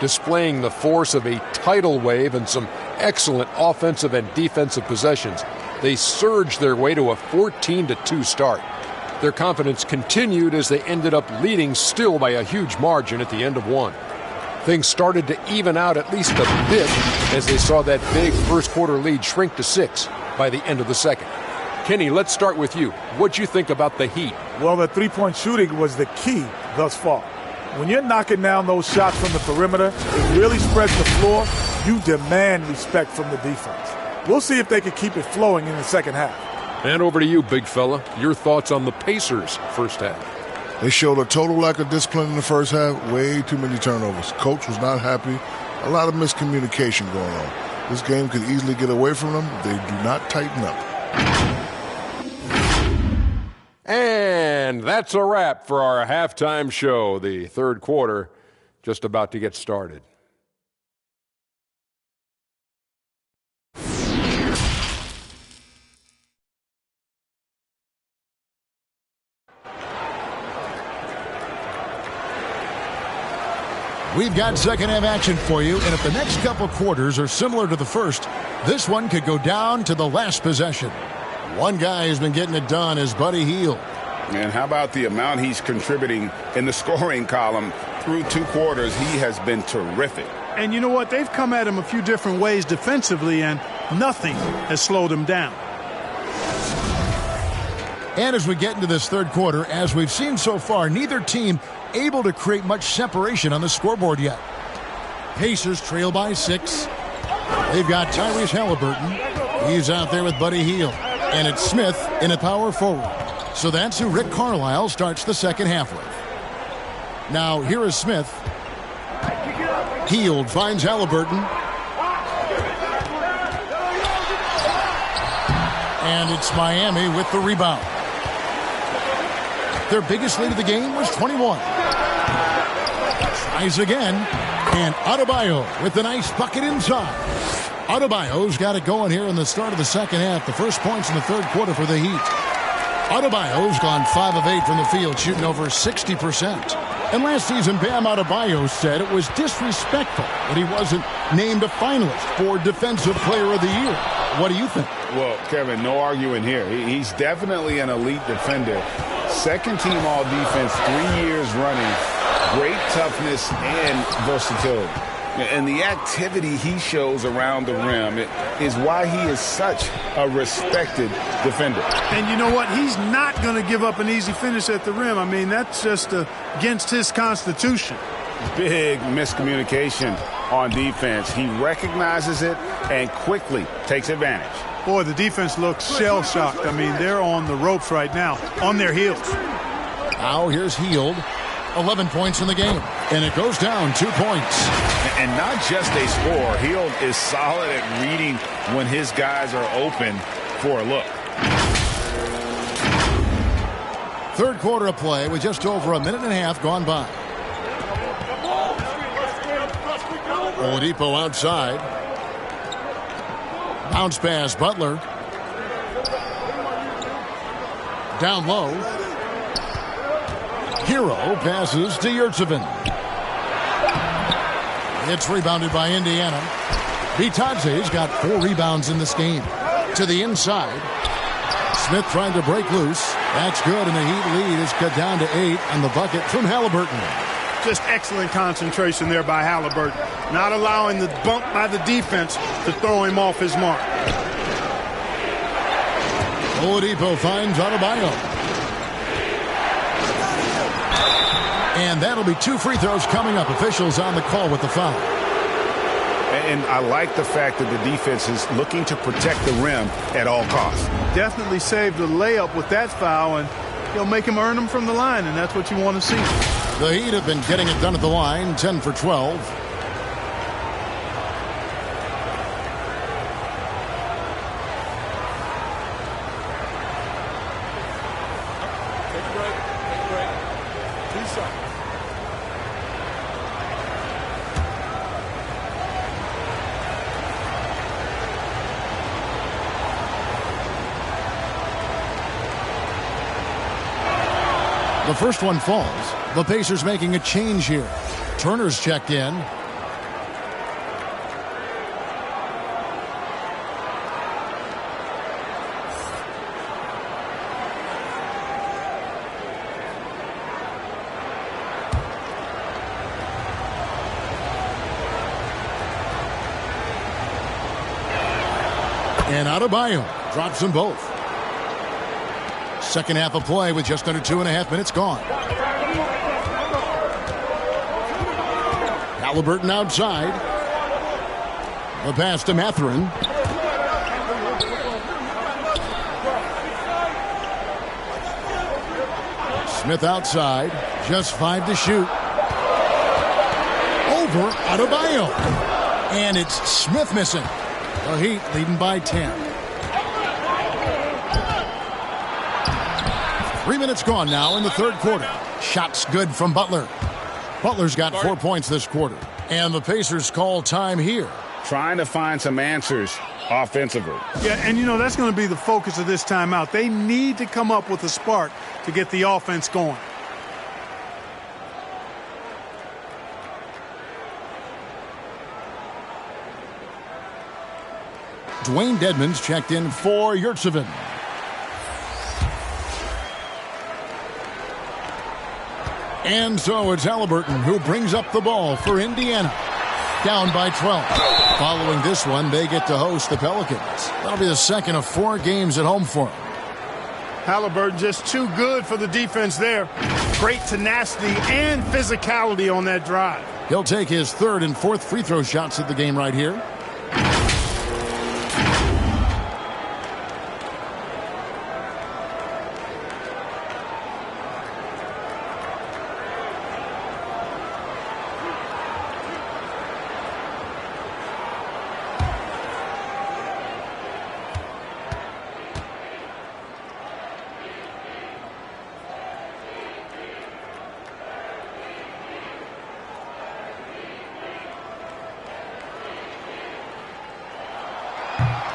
displaying the force of a tidal wave and some excellent offensive and defensive possessions. They surged their way to a 14-2 start. Their confidence continued as they ended up leading still by a huge margin at the end of one. Things started to even out at least a bit as they saw that big first quarter lead shrink to 6 by the end of the second. Kenny, let's start with you. What'd you think about the Heat? Well, the three-point shooting was the key thus far. When you're knocking down those shots from the perimeter, it really spreads the floor. You demand respect from the defense. We'll see if they can keep it flowing in the second half. And over to you, big fella. Your thoughts on the Pacers' first half? They showed a total lack of discipline in the first half. Way too many turnovers. Coach was not happy. A lot of miscommunication going on. This game could easily get away from them if they do not tighten up. And that's a wrap for our halftime show. The third quarter just about to get started. We've got second half action for you, and if the next couple quarters are similar to the first, this one could go down to the last possession. One guy who's been getting it done is Buddy Hield. And how about the amount he's contributing in the scoring column through two quarters? He has been terrific. And you know what? They've come at him a few different ways defensively, and nothing has slowed him down. And as we get into this third quarter, as we've seen so far, neither team able to create much separation on the scoreboard yet. Pacers trail by 6. They've got Tyrese Halliburton. He's out there with Buddy Hield. And it's Smith in a power forward. So that's who Rick Carlisle starts the second half with. Now, here is Smith. Hield finds Halliburton. And it's Miami with the rebound. Their biggest lead of the game was 21. Tries again. And Adebayo with a nice bucket inside. Adebayo's got it going here in the start of the second half. The first points in the third quarter for the Heat. Adebayo's gone 5 of 8 from the field, shooting over 60%. And last season, Bam Adebayo said it was disrespectful that he wasn't named a finalist for Defensive Player of the Year. What do you think? Well, Kevin, no arguing here. He's definitely an elite defender. Second team all defense, 3 years running. Great toughness and versatility. And the activity he shows around the rim is why he is such a respected defender. And you know what? He's not going to give up an easy finish at the rim. I mean, that's just against his constitution. Big miscommunication on defense. He recognizes it and quickly takes advantage. Boy, the defense looks shell-shocked. I mean, they're on the ropes right now, on their heels. Now here's Hield. 11 points in the game, and it goes down 2 points. And not just a scorer. Hield is solid at reading when his guys are open for a look. Third quarter of play with just over a minute and a half gone by. Oladipo outside. Bounce pass, Butler. Down low. Hero passes to Yurtseven. It's rebounded by Indiana. Bitadze's got 4 rebounds in this game. To the inside. Smith trying to break loose. That's good, and the Heat lead is cut down to 8 on the bucket from Halliburton. Just excellent concentration there by Halliburton. Not allowing the bump by the defense to throw him off his mark. Oladipo finds Adebayo. And that'll be 2 free throws coming up. Officials on the call with the foul. And I like the fact that the defense is looking to protect the rim at all costs. Definitely saved the layup with that foul, and he'll make him earn them from the line, and that's what you want to see. The Heat have been getting it done at the line, 10 for 12. Take a break. Take a break. 2 shots. The first one falls. The Pacers making a change here. Turner's checked in. And Adebayo drops them both. Second half of play with just under 2.5 minutes gone. Halliburton outside. The pass to Mathurin. Smith outside. Just 5 to shoot. Over Adebayo. And it's Smith missing. The Heat leading by 10. 3 minutes gone now in the third quarter. Shots good from Butler. Butler's got 4 points this quarter. And the Pacers call time here. Trying to find some answers offensively. Yeah, and you know, that's going to be the focus of this timeout. They need to come up with a spark to get the offense going. Dwayne Dedmon's checked in for Yurtseven. And so it's Halliburton who brings up the ball for Indiana. Down by 12. Following this one, they get to host the Pelicans. That'll be the second of 4 games at home for them. Halliburton just too good for the defense there. Great tenacity and physicality on that drive. He'll take his 3rd and 4th free throw shots of the game right here.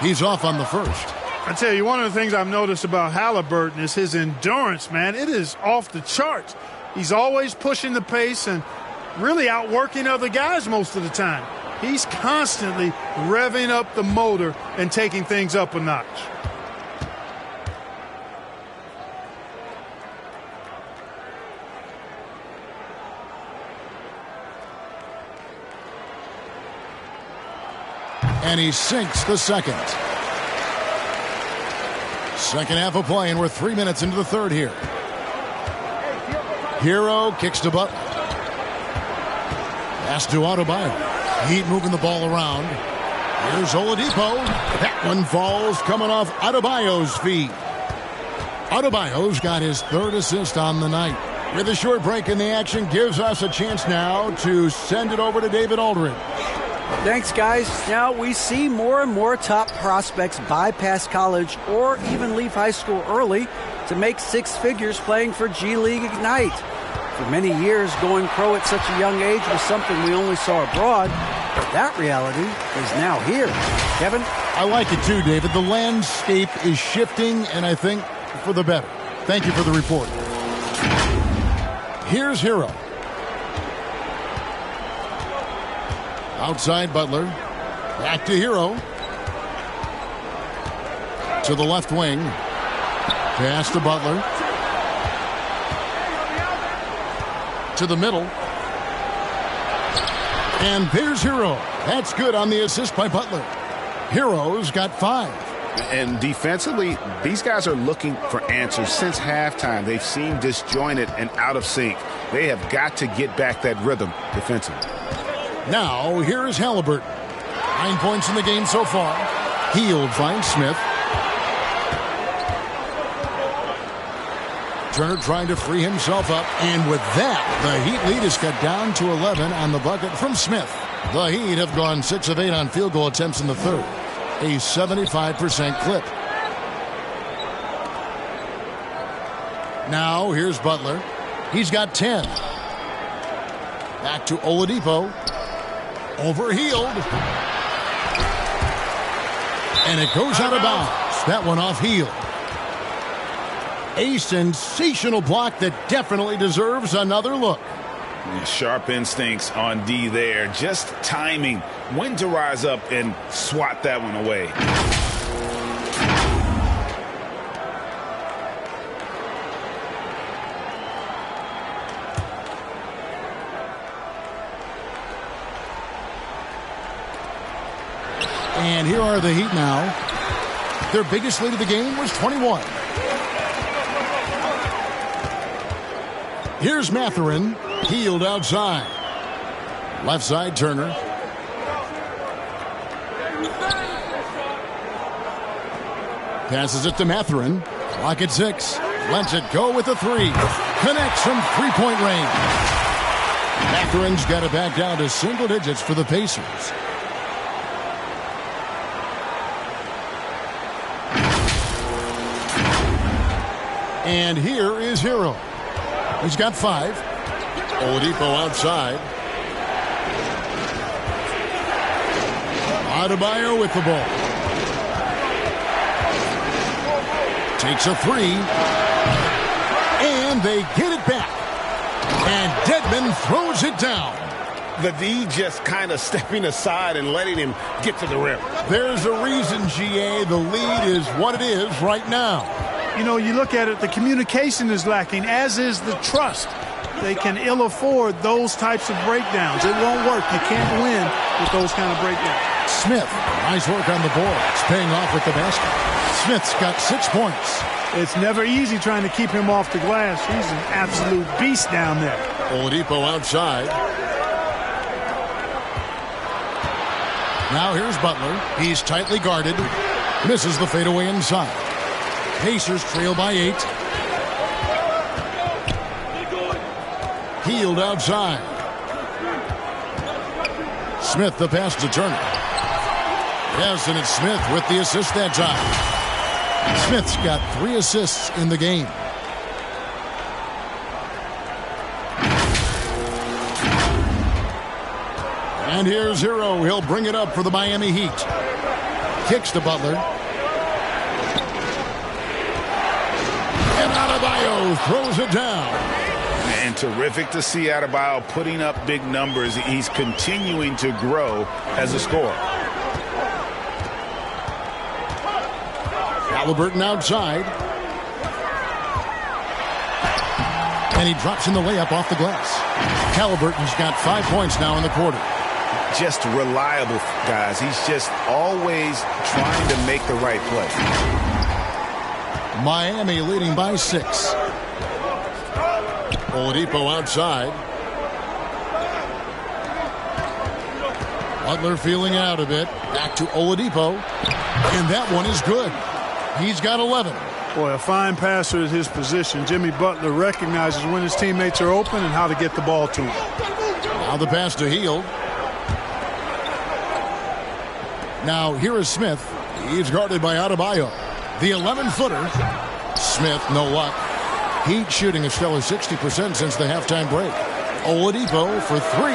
He's off on the first. I tell you, one of the things I've noticed about Halliburton is his endurance, man. It is off the charts. He's always pushing the pace and really outworking other guys most of the time. He's constantly revving up the motor and taking things up a notch. And he sinks the second. Second half of play, and we're 3 minutes into the third here. Hero kicks to Butler. Pass to Adebayo. Heat moving the ball around. Here's Oladipo. That one falls coming off Adebayo's feet. Adebayo's got his 3rd assist on the night. With a short break in the action, gives us a chance now to send it over to David Aldridge. Thanks, guys. Now we see more and more top prospects bypass college or even leave high school early to make 6 figures playing for G League Ignite. For many years, going pro at such a young age was something we only saw abroad. But that reality is now here. Kevin? I like it too, David. The landscape is shifting, and I think for the better. Thank you for the report. Here's Hero. Outside Butler. Back to Hero. To the left wing. Pass to Butler. To the middle. And there's Hero. That's good on the assist by Butler. Hero's got 5. And defensively, these guys are looking for answers since halftime. They've seemed disjointed and out of sync. They have got to get back that rhythm defensively. Now, here's Halliburton. 9 points in the game so far. Hield finds Smith. Turner trying to free himself up. And with that, the Heat lead is cut down to 11 on the bucket from Smith. The Heat have gone 6 of 8 on field goal attempts in the third. A 75% clip. Now, here's Butler. He's got 10. Back to Oladipo. Over Hield. And it goes out of bounds. That one off Hield. A sensational block that definitely deserves another look. Sharp instincts on D there. Just timing when to rise up and swat that one away. And here are the Heat now. Their biggest lead of the game was 21. Here's Mathurin. Hield outside. Left side, Turner. Passes it to Mathurin. Clock at 6. Lets it go with a 3. Connects from three-point range. Mathurin's got it back down to single digits for the Pacers. And here is Hero. He's got 5. Oladipo outside. Adebayo with the ball. Takes a 3. And they get it back. And Dedmon throws it down. The D just kind of stepping aside and letting him get to the rim. There's a reason, GA, the lead is what it is right now. You know, you look at it, the communication is lacking, as is the trust. They can ill afford those types of breakdowns. It won't work. You can't win with those kind of breakdowns. Smith, nice work on the boards, paying off with the basket. Smith's got 6 points. It's never easy trying to keep him off the glass. He's an absolute beast down there. Oladipo outside. Now here's Butler. He's tightly guarded. Misses the fadeaway inside. Pacers trail by 8. Hield outside. Smith the pass to Turner. Yes, and it's Smith with the assist that time. Smith's got 3 assists in the game. And here's Hero. He'll bring it up for the Miami Heat. Kicks to Butler. And Adebayo throws it down. And terrific to see Adebayo putting up big numbers. He's continuing to grow as a scorer. Halliburton outside. And he drops in the layup off the glass. Halliburton's got 5 points now in the quarter. Just reliable, guys. He's just always trying to make the right play. Miami leading by 6. Oladipo outside. Butler feeling out a bit. Back to Oladipo. And that one is good. He's got 11. Boy, a fine passer at his position. Jimmy Butler recognizes when his teammates are open and how to get the ball to him. Now the pass to Hield. Now here is Smith. He's guarded by Adebayo. The 11-footer. Smith, no luck. Heat shooting a stellar 60% since the halftime break. Oladipo for 3.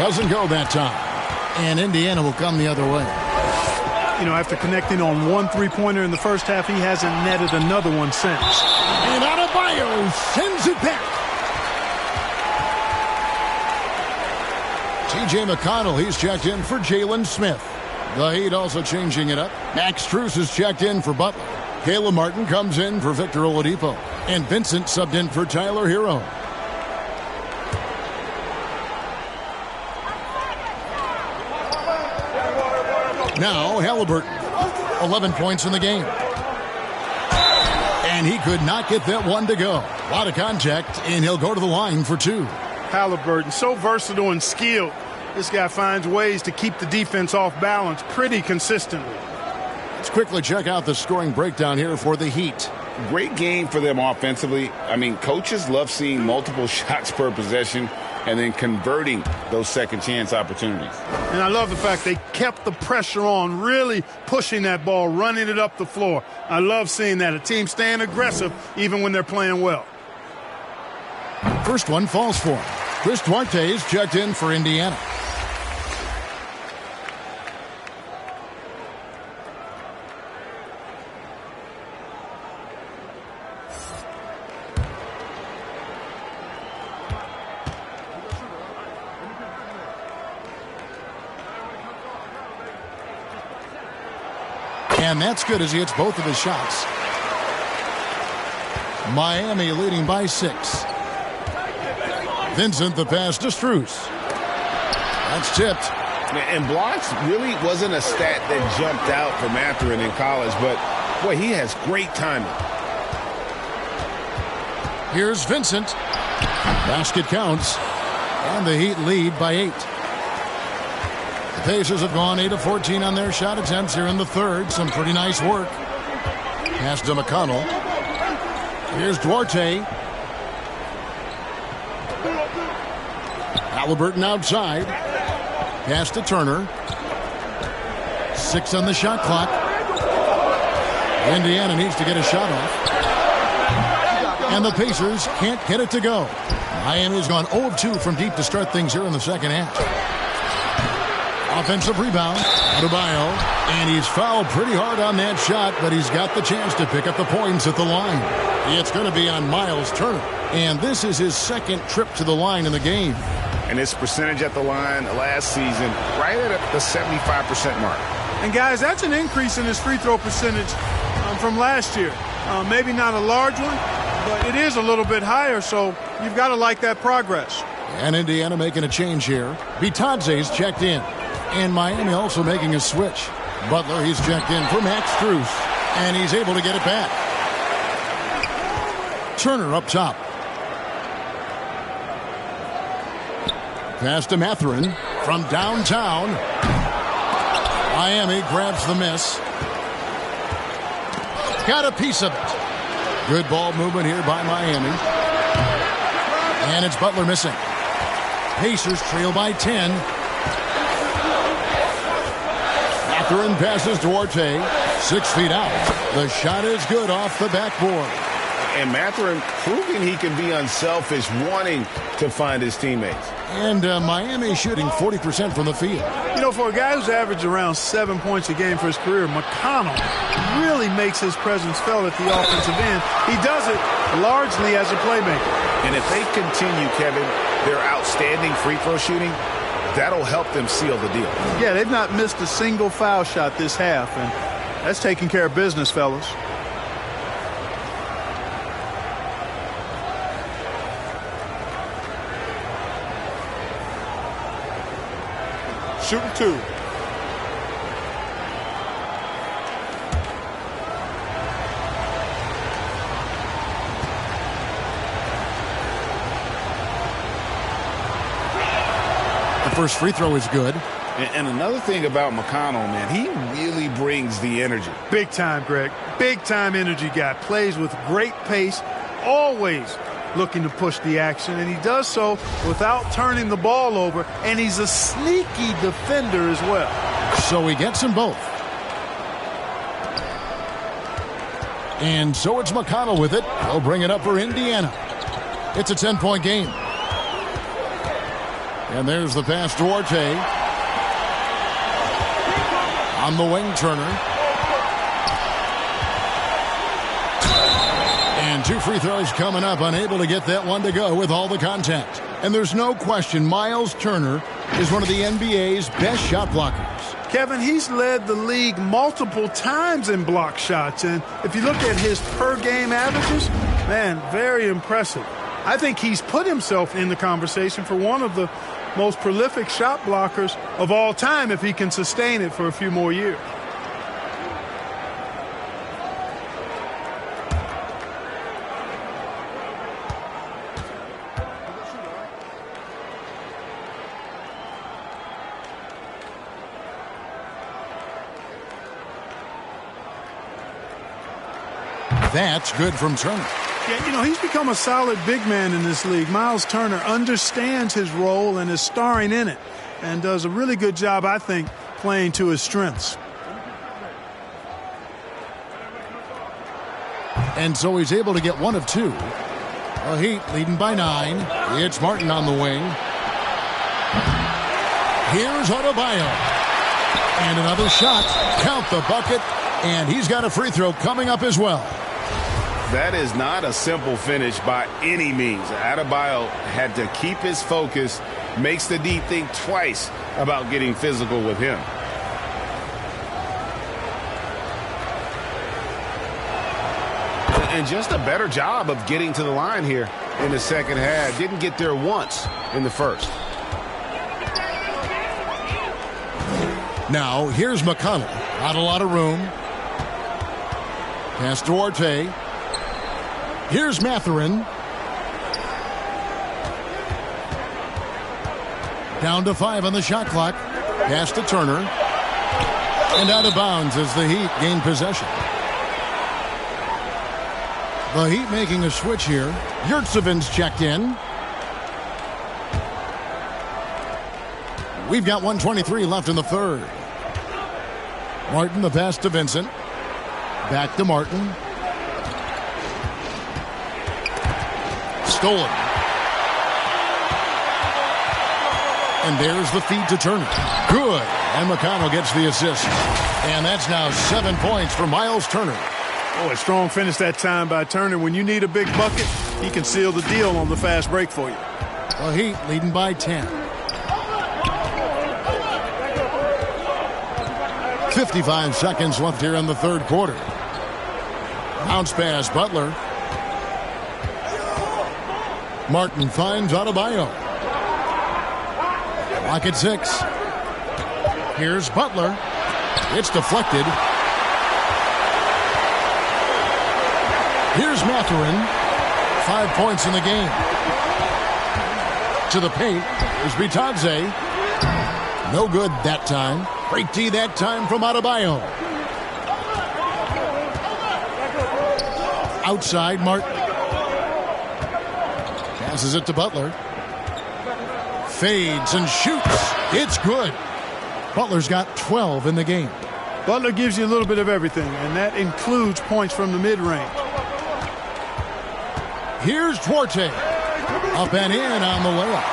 Doesn't go that time. And Indiana will come the other way. You know, after connecting on 1 3-pointer in the first half, he hasn't netted another one since. And Adebayo sends it back. T.J. McConnell, he's checked in for Jalen Smith. The Heat also changing it up. Max Strus is checked in for Butler. Caleb Martin comes in for Victor Oladipo. And Vincent subbed in for Tyler Hero. Now Halliburton, 11 points in the game. And he could not get that one to go. A lot of contact, and he'll go to the line for 2. Halliburton, so versatile and skilled. This guy finds ways to keep the defense off balance pretty consistently. Let's quickly check out the scoring breakdown here for the Heat. Great game for them offensively. I mean, coaches love seeing multiple shots per possession and then converting those second chance opportunities. And I love the fact they kept the pressure on, really pushing that ball, running it up the floor. I love seeing that. A team staying aggressive even when they're playing well. First one falls for him. Chris Duarte is checked in for Indiana. And that's good as he hits both of his shots. Miami leading by 6. Vincent, the pass to Strus. That's tipped. And blocks really wasn't a stat that jumped out for Mathurin in college, but, boy, he has great timing. Here's Vincent. Basket counts. And the Heat lead by 8. The Pacers have gone 8 of 14 on their shot attempts here in the third. Some pretty nice work. Pass to McConnell. Here's Duarte. Halliburton outside. Pass to Turner. 6 on the shot clock. Indiana needs to get a shot off. And the Pacers can't get it to go. Miami's gone 0 of 2 from deep to start things here in the second half. Offensive rebound, Adebayo, and he's fouled pretty hard on that shot, but he's got the chance to pick up the points at the line. It's going to be on Myles Turner, and this is his second trip to the line in the game. And his percentage at the line last season, right at the 75% mark. And guys, that's an increase in his free throw percentage from last year. Maybe not a large one, but it is a little bit higher, so you've got to like that progress. And Indiana making a change here. Bitadze's checked in. And Miami also making a switch. Butler, he's checked in for Max Strus. And he's able to get it back. Turner up top. Pass to Mathurin from downtown. Miami grabs the miss. Got a piece of it. Good ball movement here by Miami. And it's Butler missing. Pacers trail by 10. Mathurin passes Duarte. 6 feet out. The shot is good off the backboard. And Mathurin proving he can be unselfish, wanting to find his teammates. And Miami shooting 40% from the field. You know, for a guy who's averaged around 7 points a game for his career, McConnell really makes his presence felt at the offensive end. He does it largely as a playmaker. And if they continue, Kevin, their outstanding free throw shooting, that'll help them seal the deal. Yeah, they've not missed a single foul shot this half, and that's taking care of business, fellas. Shooting 2. The first free throw is good. And another thing about McConnell, man, he really brings the energy. Big time, Greg. Big time energy guy. Plays with great pace, always looking to push the action, and he does so without turning the ball over, and he's a sneaky defender as well. So he gets them both. And so it's McConnell with it. He'll bring it up for Indiana. It's a 10-point game. And there's the pass to Duarte. On the wing, Turner. And 2 free throws coming up, unable to get that one to go with all the contact. And there's no question Myles Turner is one of the NBA's best shot blockers. Kevin, he's led the league multiple times in block shots, and if you look at his per-game averages, man, very impressive. I think he's put himself in the conversation for one of the most prolific shot blockers of all time if he can sustain it for a few more years. That's good from Turner. Yeah, you know, he's become a solid big man in this league. Miles Turner understands his role and is starring in it and does a really good job, I think, playing to his strengths. And so he's able to get one of two. The Heat leading by 9. It's Martin on the wing. Here's Adebayo. And another shot. Count the bucket. And he's got a free throw coming up as well. That is not a simple finish by any means. Adebayo had to keep his focus, makes the D think twice about getting physical with him. And just a better job of getting to the line here in the second half. Didn't get there once in the first. Now, here's McConnell. Not a lot of room. Pass to Duarte. Here's Mathurin. Down to 5 on the shot clock. Pass to Turner. And out of bounds as the Heat gain possession. The Heat making a switch here. Yurtseven's checked in. We've got 1:23 left in the third. Martin, the pass to Vincent. Back to Martin. Stolen. And there's the feed to Turner. Good. And McConnell gets the assist. And that's now 7 points for Miles Turner. Oh, a strong finish that time by Turner. When you need a big bucket, he can seal the deal on the fast break for you. The Heat leading by 10. 55 seconds left here in the third quarter. Bounce pass, Butler. Martin finds Adebayo. Clock at 6. Here's Butler. It's deflected. Here's Mathurin. 5 points in the game. To the paint. Here's Bitadze. No good that time. Great D that time from Adebayo. Outside, Martin. Passes it to Butler. Fades and shoots. It's good. Butler's got 12 in the game. Butler gives you a little bit of everything, and that includes points from the mid-range. Here's Duarte. Up and in on the layup.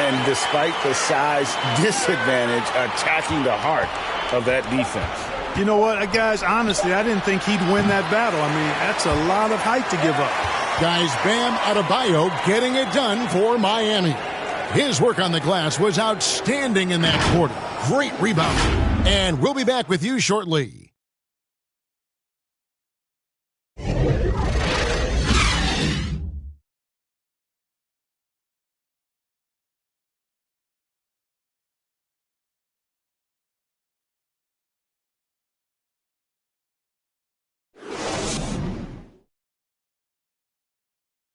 And despite the size disadvantage, attacking the heart of that defense. You know what, guys, honestly, I didn't think he'd win that battle. I mean, that's a lot of height to give up. Guys, Bam Adebayo getting it done for Miami. His work on the glass was outstanding in that quarter. Great rebound. And we'll be back with you shortly.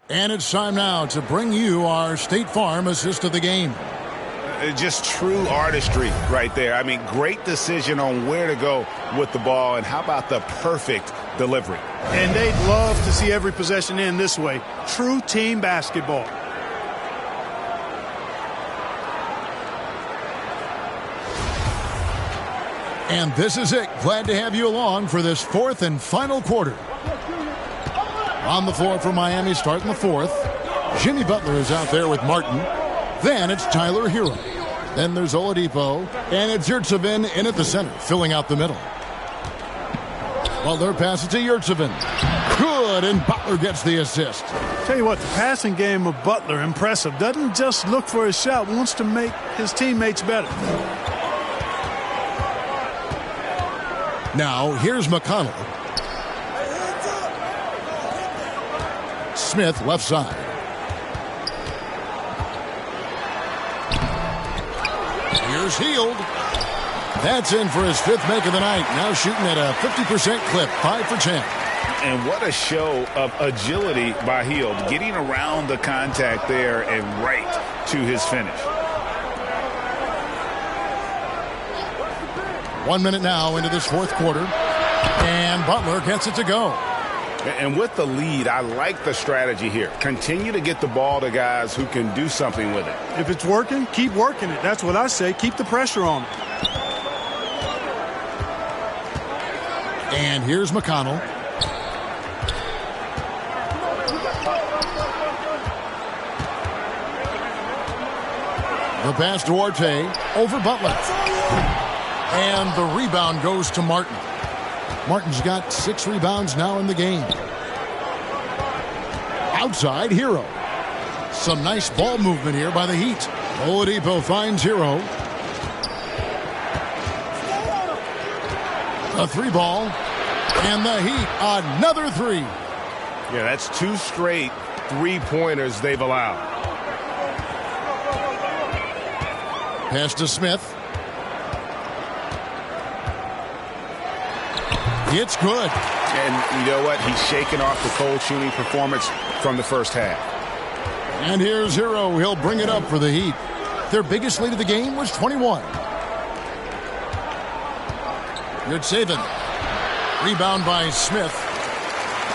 And it's time now to bring you our State Farm assist of the game. Just true artistry right there. I mean, great decision on where to go with the ball, and how about the perfect delivery? And they'd love to see every possession end this way. True team basketball. And this is it. Glad to have you along for this fourth and final quarter. On the floor for Miami, starting the fourth. Jimmy Butler is out there with Martin. Then it's Tyler Hero. Then there's Oladipo. And it's Yurtseven in at the center, filling out the middle. Butler passes to Yurtseven. Good, and Butler gets the assist. Tell you what, the passing game of Butler, impressive. Doesn't just look for his shot, wants to make his teammates better. Now, here's McConnell. Smith, left side. Here's Hield. That's in for his 5th make of the night. Now shooting at a 50% clip, 5 for 10. And what a show of agility by Hield, getting around the contact there and right to his finish. 1 minute now into this 4th quarter, and Butler gets it to go. And with the lead, I like the strategy here. Continue to get the ball to guys who can do something with it. If it's working, keep working it. That's what I say. Keep the pressure on it. And here's McConnell. The pass to Duarte over Butler. And the rebound goes to Martin. Martin's got 6 rebounds now in the game. Outside, Hero. Some nice ball movement here by the Heat. Oladipo finds Hero. A 3-ball. And the Heat, another 3. Yeah, that's 2 straight 3-pointers they've allowed. Pass to Smith. It's good. And you know what? He's shaking off the cold shooting performance from the first half. And here's Hero. He'll bring it up for the Heat. Their biggest lead of the game was 21. Yurtseven. Rebound by Smith.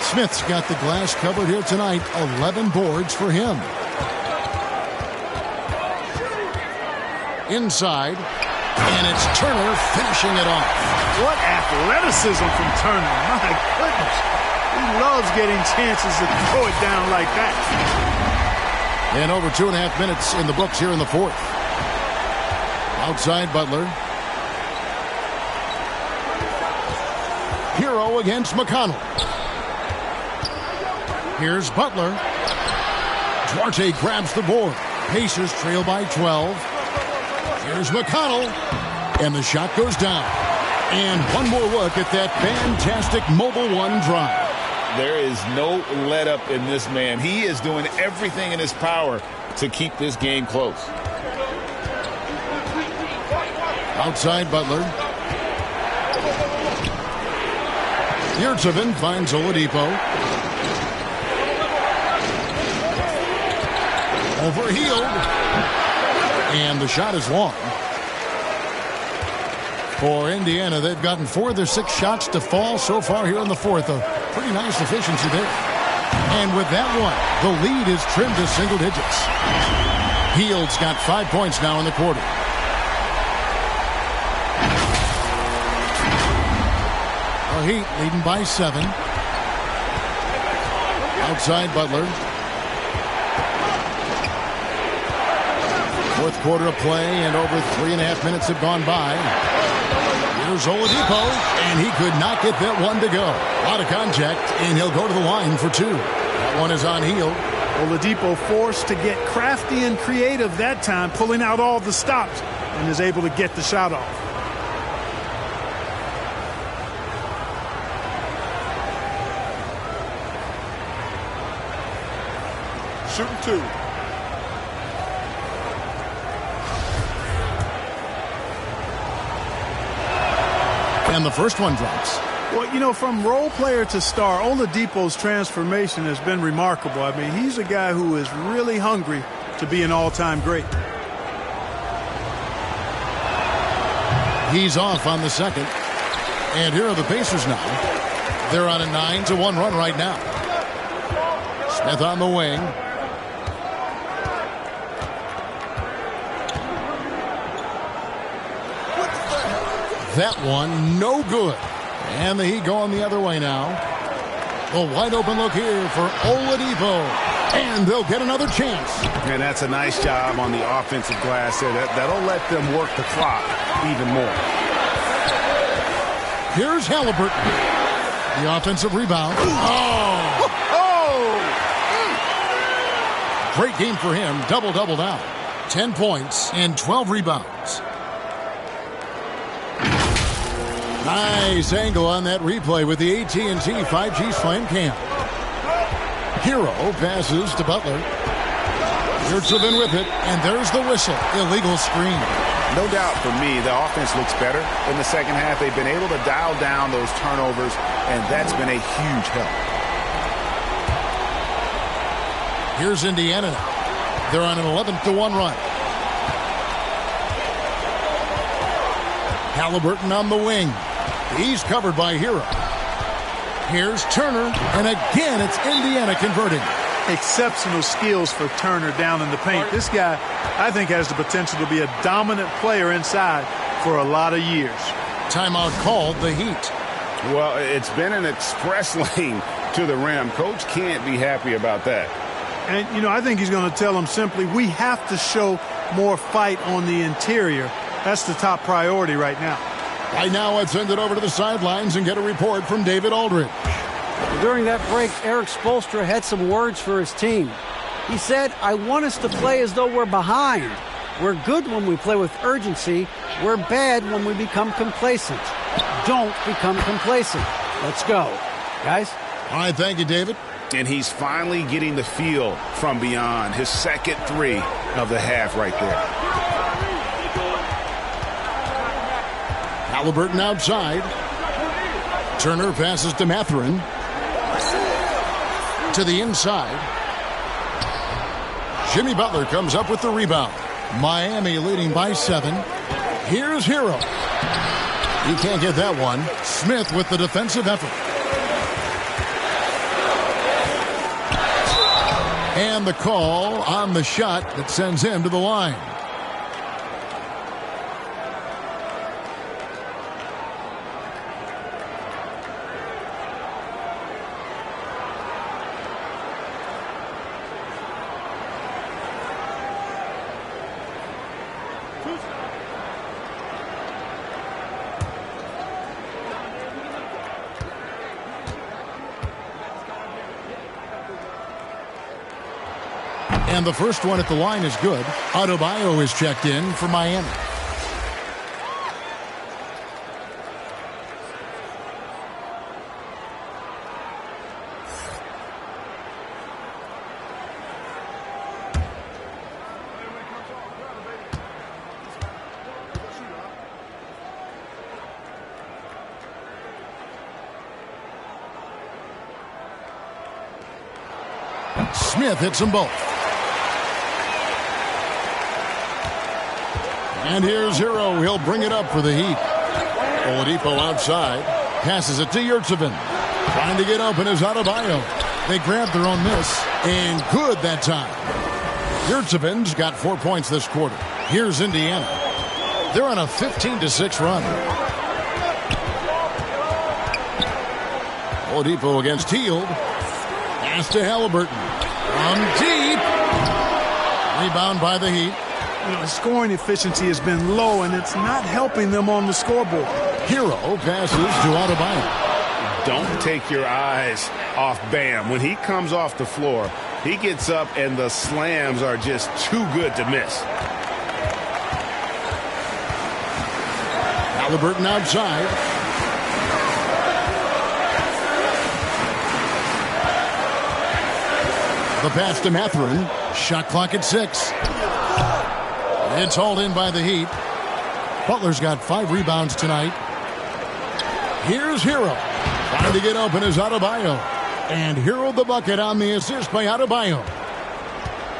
Smith's got the glass covered here tonight. 11 boards for him. Inside. And it's Turner finishing it off. What athleticism from Turner. My goodness. He loves getting chances to throw it down like that. And over 2.5 minutes in the books here in the 4th. Outside Butler. Hero against McConnell. Here's Butler. Duarte grabs the board. Pacers trail by 12. Here's McConnell. And the shot goes down. And one more look at that fantastic Mobile One drive. There is no let up in this man. He is doing everything in his power to keep this game close. Outside Butler. Yurtseven finds Oladipo. Over Hield. And the shot is long. For Indiana, they've gotten 4 of their 6 shots to fall so far here in the 4th. A pretty nice efficiency there. And with that one, the lead is trimmed to single digits. Hield's got 5 points now in the quarter. The Heat leading by 7. Outside Butler. 4th quarter of play, and over 3.5 minutes have gone by. Here's Oladipo, and he could not get that one to go. A lot of contact, and he'll go to the line for 2. That one is on Hield. Oladipo forced to get crafty and creative that time, pulling out all the stops, and is able to get the shot off. Shooting 2. And the first one drops. Well, you know, from role player to star, Oladipo's transformation has been remarkable. I mean, he's a guy who is really hungry to be an all-time great. He's off on the second. And here are the Pacers now. They're on a 9-1 run right now. Smith on the wing. That one, no good. And the Heat going the other way now. A wide open look here for Oladipo. And they'll get another chance. And that's a nice job on the offensive glass there. That'll let them work the clock even more. Here's Halliburton. The offensive rebound. Great game for him. Double-double now. 10 points and 12 rebounds. Nice angle on that replay with the AT&T 5G Slam Cam. Hero passes to Butler. Yurtseven with it, and there's the whistle. Illegal screen. No doubt for me, the offense looks better in the second half. They've been able to dial down those turnovers, and that's been a huge help. Here's Indiana now. They're on an 11-1 run. Halliburton on the wing. He's covered by Hero. Here's Turner, and again it's Indiana converting. Exceptional skills for Turner down in the paint. This guy, I think, has the potential to be a dominant player inside for a lot of years. Timeout called, the Heat. Well, it's been an express lane to the rim. Coach can't be happy about that. And, you know, I think he's going to tell them simply, we have to show more fight on the interior. That's the top priority right now. Right now, let's send it over to the sidelines and get a report from David Aldridge. During that break, Eric Spoelstra had some words for his team. He said, I want us to play as though we're behind. We're good when we play with urgency. We're bad when we become complacent. Don't become complacent. Let's go. Guys? All right, thank you, David. And he's finally getting the feel from beyond. His second three of the half right there. Halliburton outside. Turner passes to Mathurin. To the inside. Jimmy Butler comes up with the rebound. Miami leading by 7. Here's Hero. He can't get that one. Smith with the defensive effort. And the call on the shot that sends him to the line. And the first one at the line is good. Adebayo is checked in for Miami. Smith hits them both. And here's Hero. He'll bring it up for the Heat. Oladipo outside. Passes it to Yurtseven. Trying to get open is Adebayo. They grab their own miss. And good that time. Yurtseven's got 4 points this quarter. Here's Indiana. They're on a 15-6 run. Oladipo against Hield. Pass to Halliburton. From deep. Rebound by the Heat. You know, scoring efficiency has been low, and it's not helping them on the scoreboard. Hero passes to Adebayo. Don't take your eyes off Bam. When he comes off the floor, he gets up, and the slams are just too good to miss. Halliburton outside. The pass to Mathurin. Shot clock at 6. It's hauled in by the Heat. Butler's got 5 rebounds tonight. Here's Hero. Trying to get open is Adebayo. And Hero the bucket on the assist by Adebayo.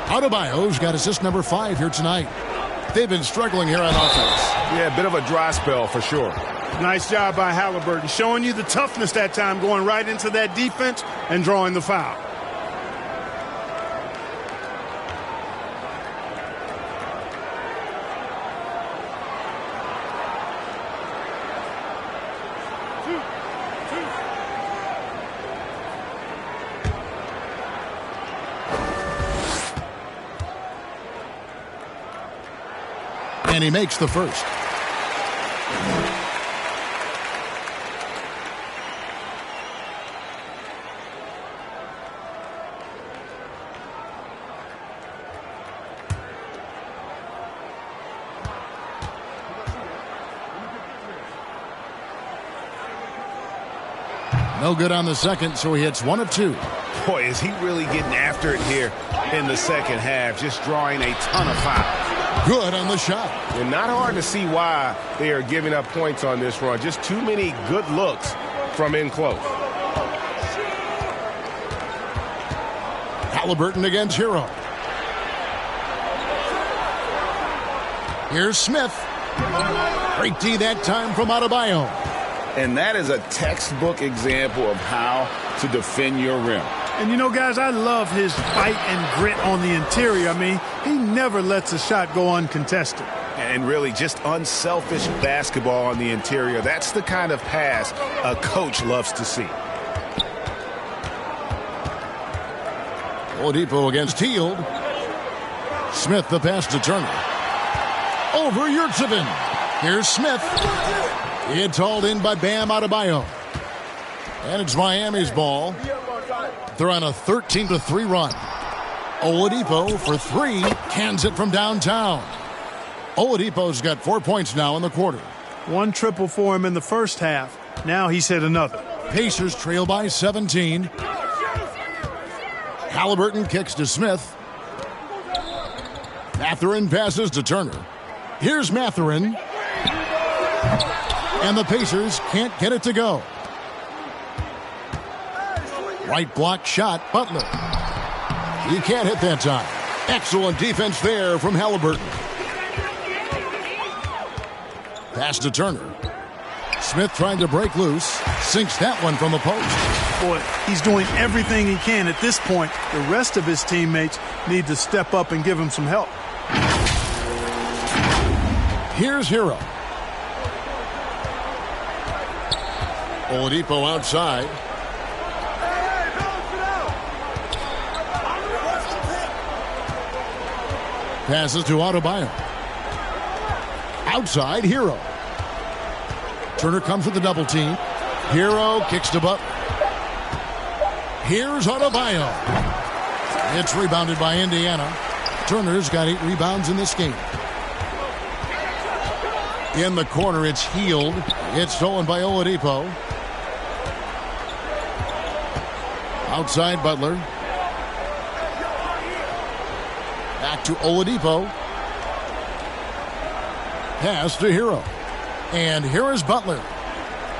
Adebayo's got assist number 5 here tonight. They've been struggling here on offense. Yeah, a bit of a dry spell for sure. Nice job by Halliburton, showing you the toughness that time, going right into that defense and drawing the foul. And he makes the first. No good on the second, so he hits 1 of 2. Boy, is he really getting after it here in the second half, just drawing a ton of fouls. Good on the shot. And not hard to see why they are giving up points on this run. Just too many good looks from in close. Halliburton against Hero. Here's Smith. Great D that time from Adebayo. And that is a textbook example of how to defend your rim. And, you know, guys, I love his fight and grit on the interior. I mean, he never lets a shot go uncontested. And really just unselfish basketball on the interior. That's the kind of pass a coach loves to see. Oladipo against Hield. Smith the pass to Turner. Over Yurtseven. Here's Smith. It's hauled in by Bam Adebayo. And it's Miami's ball. They're on a 13-3 run. Oladipo for 3. Cans it from downtown. Oladipo's got 4 points now in the quarter. 1 triple for him in the first half. Now he's hit another. Pacers trail by 17. Halliburton kicks to Smith. Mathurin passes to Turner. Here's Mathurin. And the Pacers can't get it to go. Right block shot, Butler. He can't hit that time. Excellent defense there from Halliburton. Pass to Turner. Smith trying to break loose. Sinks that one from the post. Boy, he's doing everything he can at this point. The rest of his teammates need to step up and give him some help. Here's Hero. Oladipo outside. Passes to Adebayo. Outside, Hero. Turner comes with the double team. Hero kicks to Butler. Here's Adebayo. It's rebounded by Indiana. Turner's got 8 rebounds in this game. In the corner, it's Hield. It's stolen by Oladipo. Outside, Butler. Back to Oladipo. Pass to Hero. And here is Butler.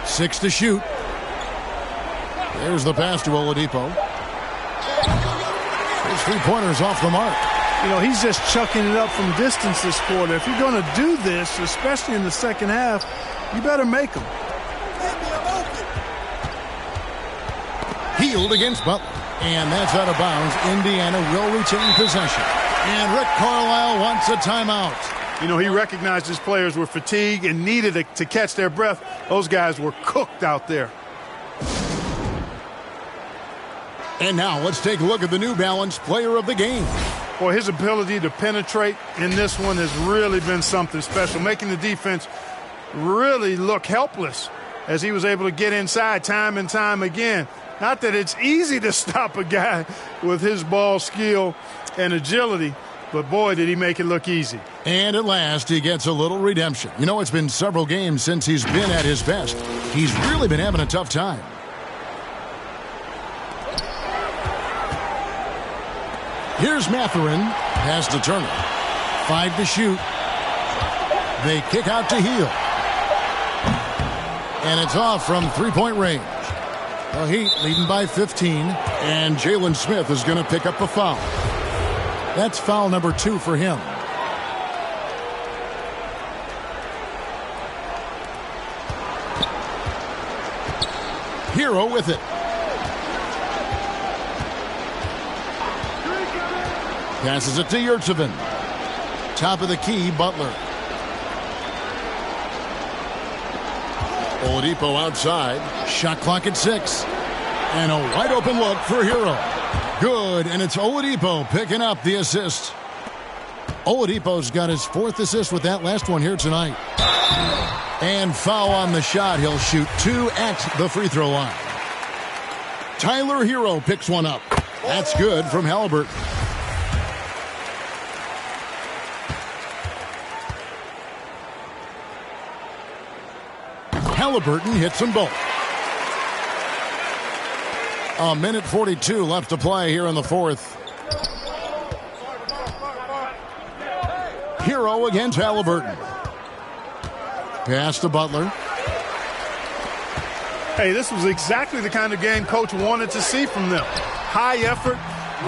6 to shoot. There's the pass to Oladipo. His 3-pointers off the mark. You know, he's just chucking it up from distance this quarter. If you're going to do this, especially in the second half, you better make them. Hield against Butler. And that's out of bounds. Indiana will retain possession. And Rick Carlisle wants a timeout. You know, he recognized his players were fatigued and needed to catch their breath. Those guys were cooked out there. And now let's take a look at the New Balance player of the game. Boy, his ability to penetrate in this one has really been something special, making the defense really look helpless as he was able to get inside time and time again. Not that it's easy to stop a guy with his ball skill and agility, but boy, did he make it look easy. And at last, he gets a little redemption. You know, it's been several games since he's been at his best. He's really been having a tough time. Here's Mathurin. Pass to Turner. 5 to shoot. They kick out to Hield. And it's off from 3-point range. The Heat leading by 15. And Jalen Smith is going to pick up a foul. That's foul number 2 for him. Hero with it. Passes it to Yurtseven. Top of the key, Butler. Oladipo outside. Shot clock at 6. And a wide open look for Hero. Good, and it's Oladipo picking up the assist. Oladipo's got his 4th assist with that last one here tonight. And foul on the shot. He'll shoot 2 at the free throw line. Tyler Hero picks one up. That's good from Halliburton. Halliburton hits them both. A minute 42 left to play here in the fourth. Hero against Halliburton. Pass to Butler. Hey, this was exactly the kind of game Coach wanted to see from them. High effort,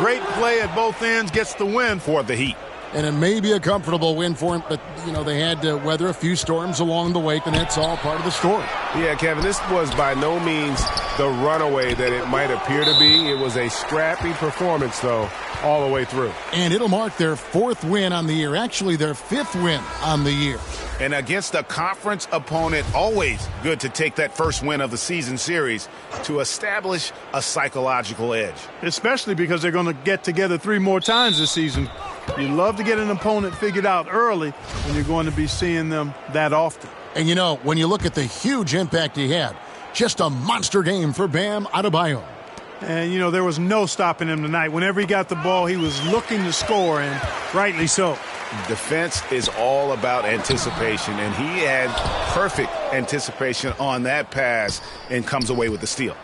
great play at both ends, gets the win for the Heat. And it may be a comfortable win for him, but, they had to weather a few storms along the way, and that's all part of the story. Yeah, Kevin, this was by no means the runaway that it might appear to be. It was a scrappy performance, though, all the way through. And it'll mark their 4th win on the year, actually their 5th win on the year. And against a conference opponent, always good to take that first win of the season series to establish a psychological edge. Especially because they're going to get together 3 more times this season. You love to get an opponent figured out early when you're going to be seeing them that often. And when you look at the huge impact he had, just a monster game for Bam Adebayo. And, there was no stopping him tonight. Whenever he got the ball, he was looking to score, and rightly so. Defense is all about anticipation, and he had perfect anticipation on that pass and comes away with the steal.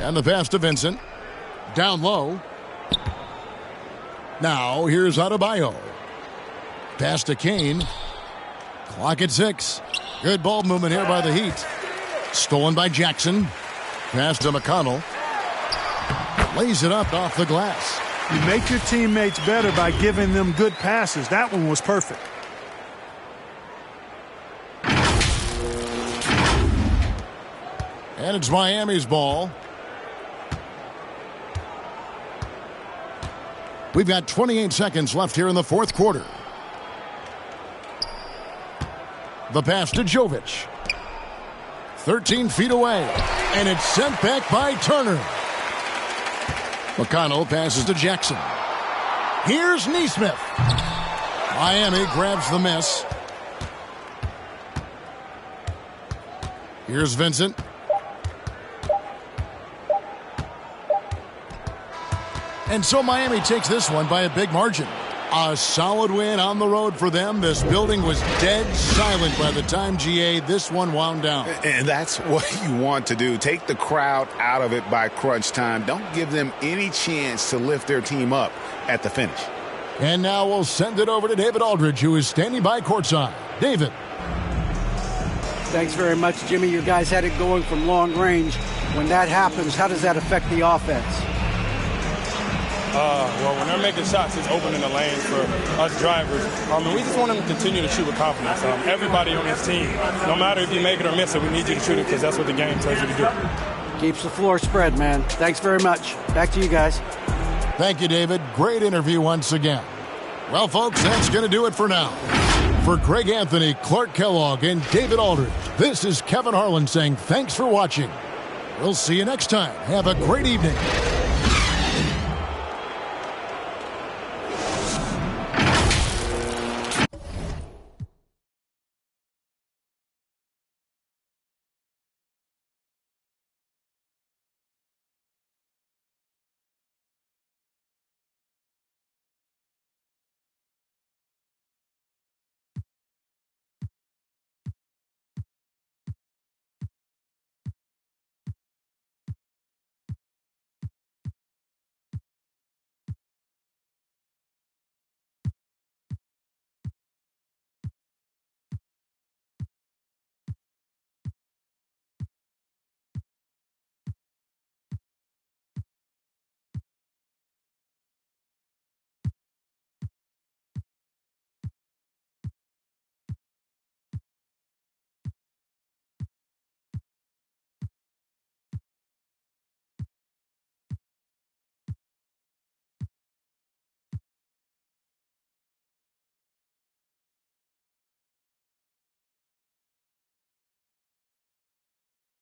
And the pass to Vincent. Down low. Now here's Adebayo. Pass to Kane. Clock at 6. Good ball movement here by the Heat. Stolen by Jackson. Pass to McConnell. Lays it up off the glass. You make your teammates better by giving them good passes. That one was perfect. And it's Miami's ball. We've got 28 seconds left here in the fourth quarter. The pass to Jovic. 13 feet away. And it's sent back by Turner. McConnell passes to Jackson. Here's Nesmith. Miami grabs the miss. Here's Vincent. And so Miami takes this one by a big margin. A solid win on the road for them. This building was dead silent by the time, GA, this one wound down. And that's what you want to do. Take the crowd out of it by crunch time. Don't give them any chance to lift their team up at the finish. And now we'll send it over to David Aldridge, who is standing by courtside. David. Thanks very much, Jimmy. You guys had it going from long range. When that happens, how does that affect the offense? Well, when they're making shots, it's opening the lane for us drivers. And we just want them to continue to shoot with confidence. Everybody on this team, no matter if you make it or miss it, we need you to shoot it because that's what the game tells you to do. Keeps the floor spread, man. Thanks very much. Back to you guys. Thank you, David. Great interview once again. Well, folks, that's going to do it for now. For Greg Anthony, Clark Kellogg, and David Aldridge, this is Kevin Harlan saying thanks for watching. We'll see you next time. Have a great evening.